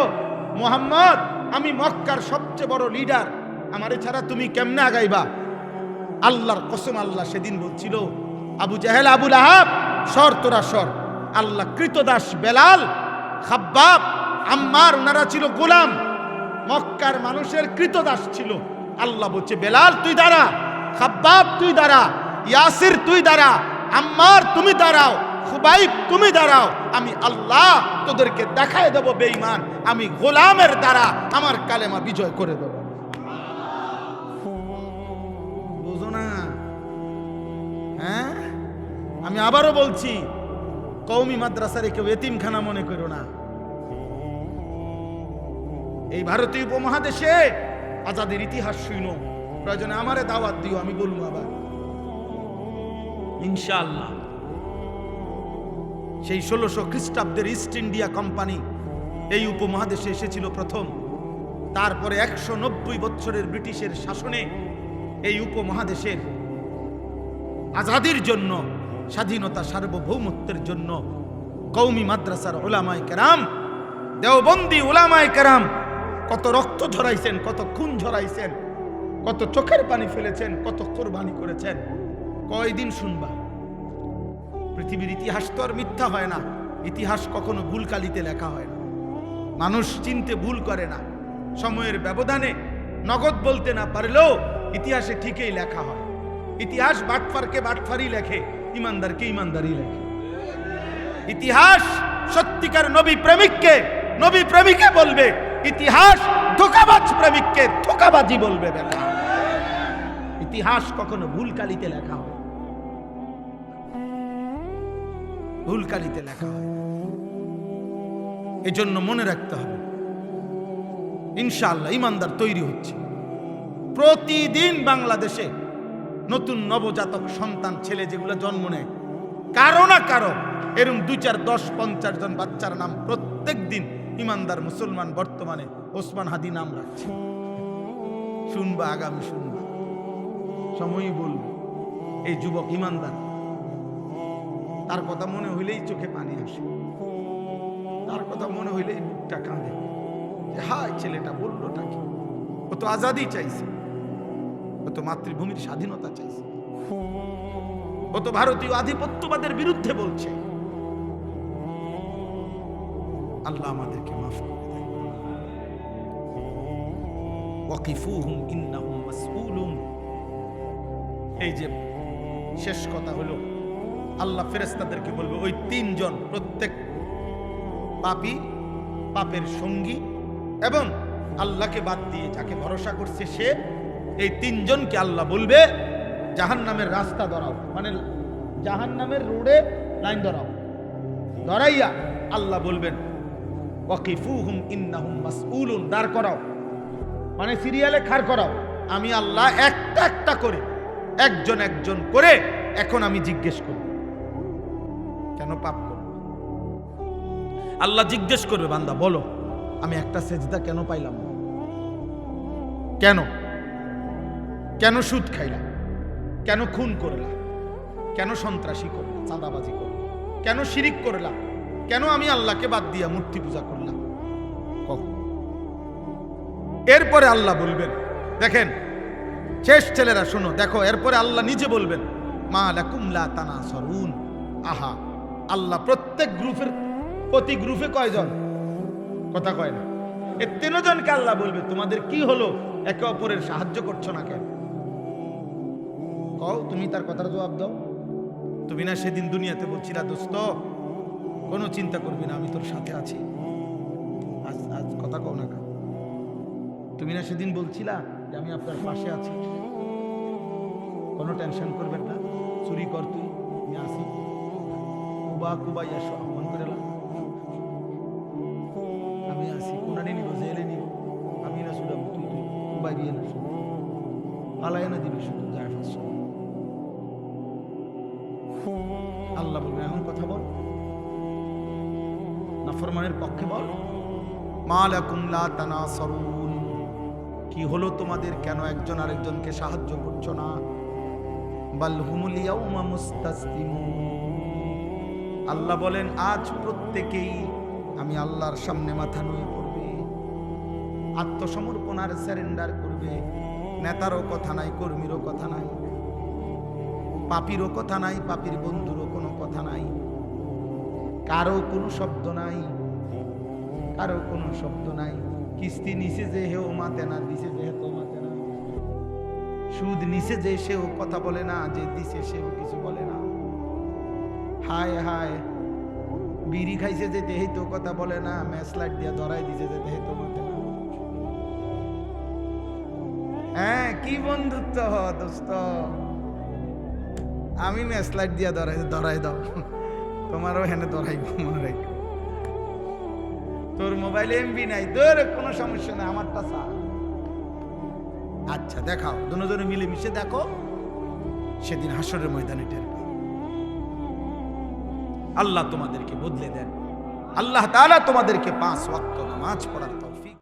মুহাম্মদ আমি মক্কার সবচেয়ে বড় লিডার, আমারে ছাড়া তুমি কেমনে আগাইবা। আল্লাহর কসম, আল্লাহ সেদিন বলছিল, আবু জাহেল, আবু লাহাব সর, তোরা সর। আল্লাহ কৃতদাস বেলাল, খাব্বাব, আম্মার, ওনারা ছিল গোলাম, মক্কার মানুষের কৃতদাস ছিল। আল্লাহ বলছে, বেলাল তুই দাঁড়া, খাব্বাব তুই দাঁড়া, ইয়াসির তুই দাঁড়া, আম্মার তুমি দাঁড়াও, খুবাইব তুমি দাঁড়াও, আমি আল্লাহ তোদেরকে দেখায় দেব বেঈমান, আমি গোলামের দ্বারা আমার কালেমা বিজয় করে দেব। বুঝো না? হ্যাঁ, আমি আবারও বলছি, কওমি মাদ্রাসার কেউ এতিমখানা মনে করো না। এই ভারতীয় উপমহাদেশে আজাদের ইতিহাস শুনো, প্রয়োজনে আমারে দাওয়াত দিও, আমি বলবো আবার ইনশাআল্লাহ। সেই 1600 খ্রিস্টাব্দের ইস্ট ইন্ডিয়া কোম্পানি এই উপমহাদেশে এসেছিল প্রথম। তারপরে 190 বছরের ব্রিটিশের শাসনে এই উপমহাদেশের আজাদির জন্য, স্বাধীনতা সার্বভৌমত্বের জন্য কওমি মাদ্রাসার উলামায়ে কেরাম, দেওবন্দি উলামায়ে কেরাম কত রক্ত ঝরাইছেন, কত খুন ঝরাইছেন, কত চোখের পানি ফেলেছেন, কত কোরবানি করেছেন। কয়দিন শুনবা? পৃথিবীর ইতিহাস তো আর মিথ্যা হয় না, ইতিহাস কখনো ভুল কালিতে লেখা হয় না, মানুষ চিনতে ভুল করে না। সময়ের ব্যবধানে নগদ বলতে না পারলেও ইতিহাসে ঠিকই লেখা হয়। ইতিহাস বাটফারকে বাটফারি লেখে, ইমানদারকে ইমানদারি লেখে। ইতিহাস সত্যিকার নবী প্রেমিককে নবী প্রেমিকে বলবে, ইতিহাস ধোঁকাবাজ প্রেমিককে ধোঁকাবাজি বলবে। বেটা, ইতিহাস কখনো ভুল কালিতে লেখা হয়, ভুল কালিতে লেখা হয়। এজন্য মনে রাখতে হবে, ইনশাআল্লাহ ইমানদার তৈরি হচ্ছে। প্রতিদিন বাংলাদেশে নতুন নবজাতক সন্তান ছেলে যেগুলো জন্ম নেয়, কারো না কারো এরকম 2, 4, 10, 50 জন বাচ্চার নাম প্রত্যেক দিন ইমানদার মুসলমান বর্তমানে ওসমান হাদি নাম রাখছে। শুনবা, আগামী শুনবা, সময়ই বলবে এই যুবক ইমানদার। তার কথা মনে হইলেই চোখে পানি আসে, তার কথা মনে হইলেই বুকটা কাঁদে যে হায় ছেলেটা বললোটা কি। ও তো আজাদি চাইছে, ও তো মাতৃভূমির স্বাধীনতা চাইছে, ও তো ভারতীয় আধিপত্যবাদের বিরুদ্ধে বলছে। আল্লাহ আমাদেরকে মাফ করে দেয়। ওয়াকিফুহুম ইন্নাহুম মাসউলুন। এই যে শেষ কথা হলো, আল্লাহ ফেরেশতাদেরকে বলবে ওই 3 জন, প্রত্যেক পাপী, পাপের সঙ্গী এবং আল্লাহকে বাদ দিয়ে যাকে ভরসা করছে সে, এই 3 জনকে আল্লাহ বলবে জাহান্নামের রাস্তা ধরাও, মানে জাহান্নামের রোডে লাইন ধরাও। ধরাইয়া আল্লাহ বলবেন ওয়াকিফুহুম ইন্নাহুম মাসউলুন, দাঁড় করাও, মানে সিরিয়ালে খাড় করাও। আমি আল্লাহ একটা একটা করে, একজন একজন করে এখন আমি জিজ্ঞেস করব কেন পাপ করব। আল্লাহ জিজ্ঞেস করবে, বান্দা বলো আমি একটা সেজদা কেন পাইলাম না? কেন কেন সুদ খাইলাম? কেন খুন করলাম? কেন সন্ত্রাসী করলাম, চাঁদাবাজি করলাম? কেন শিরিক করলাম? কেন আমি আল্লাহকে বাদ দিয়া মূর্তি পূজা করলাম? এরপরে আল্লাহ বলবেন, দেখেন শেষ ছেলেরা শোনো, দেখো এরপরে আল্লাহ নিজে বলবেন মা লাকুম লা তানাসারুন। আহা, আল্লাহ প্রত্যেক গ্রুপের প্রতি গ্রুপে কয়জন? কথা কয় না। এ 3 জনকে আল্লাহ বলবে তোমাদের কি হলো, একে অপরের সাহায্য করছো না কেন? কও, তুমি তার কথার জবাব দাও। তুমি না সেদিন দুনিয়াতে বলছিলা দোস্ত কোনো চিন্তা করবি না, আমি তোর সাথে আছি। আজ আজ কথা কও না কেন? তুমি না সেদিন বলছিলা যে আমি আপনার পাশে আছি, কোনো টেনশন করবেন না, চুরি কর তুই, আমি আসি, কুবাই এসো, আহ্বান করে আমি আসি, কোনানি নিব, জেলে নিব, আমি না শুধাবো, তুই তুই কুবাই দিয়ে না, আলাই না দিবি শুধু যায় ফাঁস। আল্লাহ বলবেন এখন কথা বল, নাফরমানের পক্ষে বল। মা লাকুম লা তানাসারুন, কি হলো তোমাদের, কেন একজন আরেকজনকে সাহায্য করছো না? বাল হুমুল ইয়াউমা মুস্তাসলিমুন, আল্লাহ বলেন আজ প্রত্যেকেই আমি আল্লাহর সামনে মাথা নুয়ে পড়বে, আত্মসমর্পণ আর সারেন্ডার করবে। নেতারও কথা নাই, কর্মীরও কথা নাই, পাপীরও কথা নাই, পাপীর বন্ধুরও কোনো কথা নাই, কারো কোনো শব্দ নাই, কারো কোনো শব্দ নাই। কিস্তি নিচে যে হেও মাতে না, দিছে যে হেতো মাতে না, সুদ নিচে যে সেও কথা বলে না, যে দিছে সেও কিছু বলে না। হায় হায়, বিড়ি খাইছে যে দেহে তো কথা বলে না, ম্যাচ লাইট দিয়ে ধরাই দিছে যে দেহে তো মাতে না। হ্যাঁ, কি বন্ধুত্ব দোস্ত, আমি ম্যাচ লাইট দিয়ে ধরাই দাও, তোমারও হেনে ধরাইব, মনে রাখো। তোর মোবাইলে এমবি নাই, তোর কোনো সমস্যা নাই, আমারটা চা। আচ্ছা দেখাও, দুজনে মিলেমিশে দেখো, সেদিন হাসরের ময়দানে টের পাও। আল্লাহ তোমাদেরকে বদলে দেন। আল্লাহ তাআলা তোমাদেরকে 5 ওয়াক্ত নামাজ পড়ার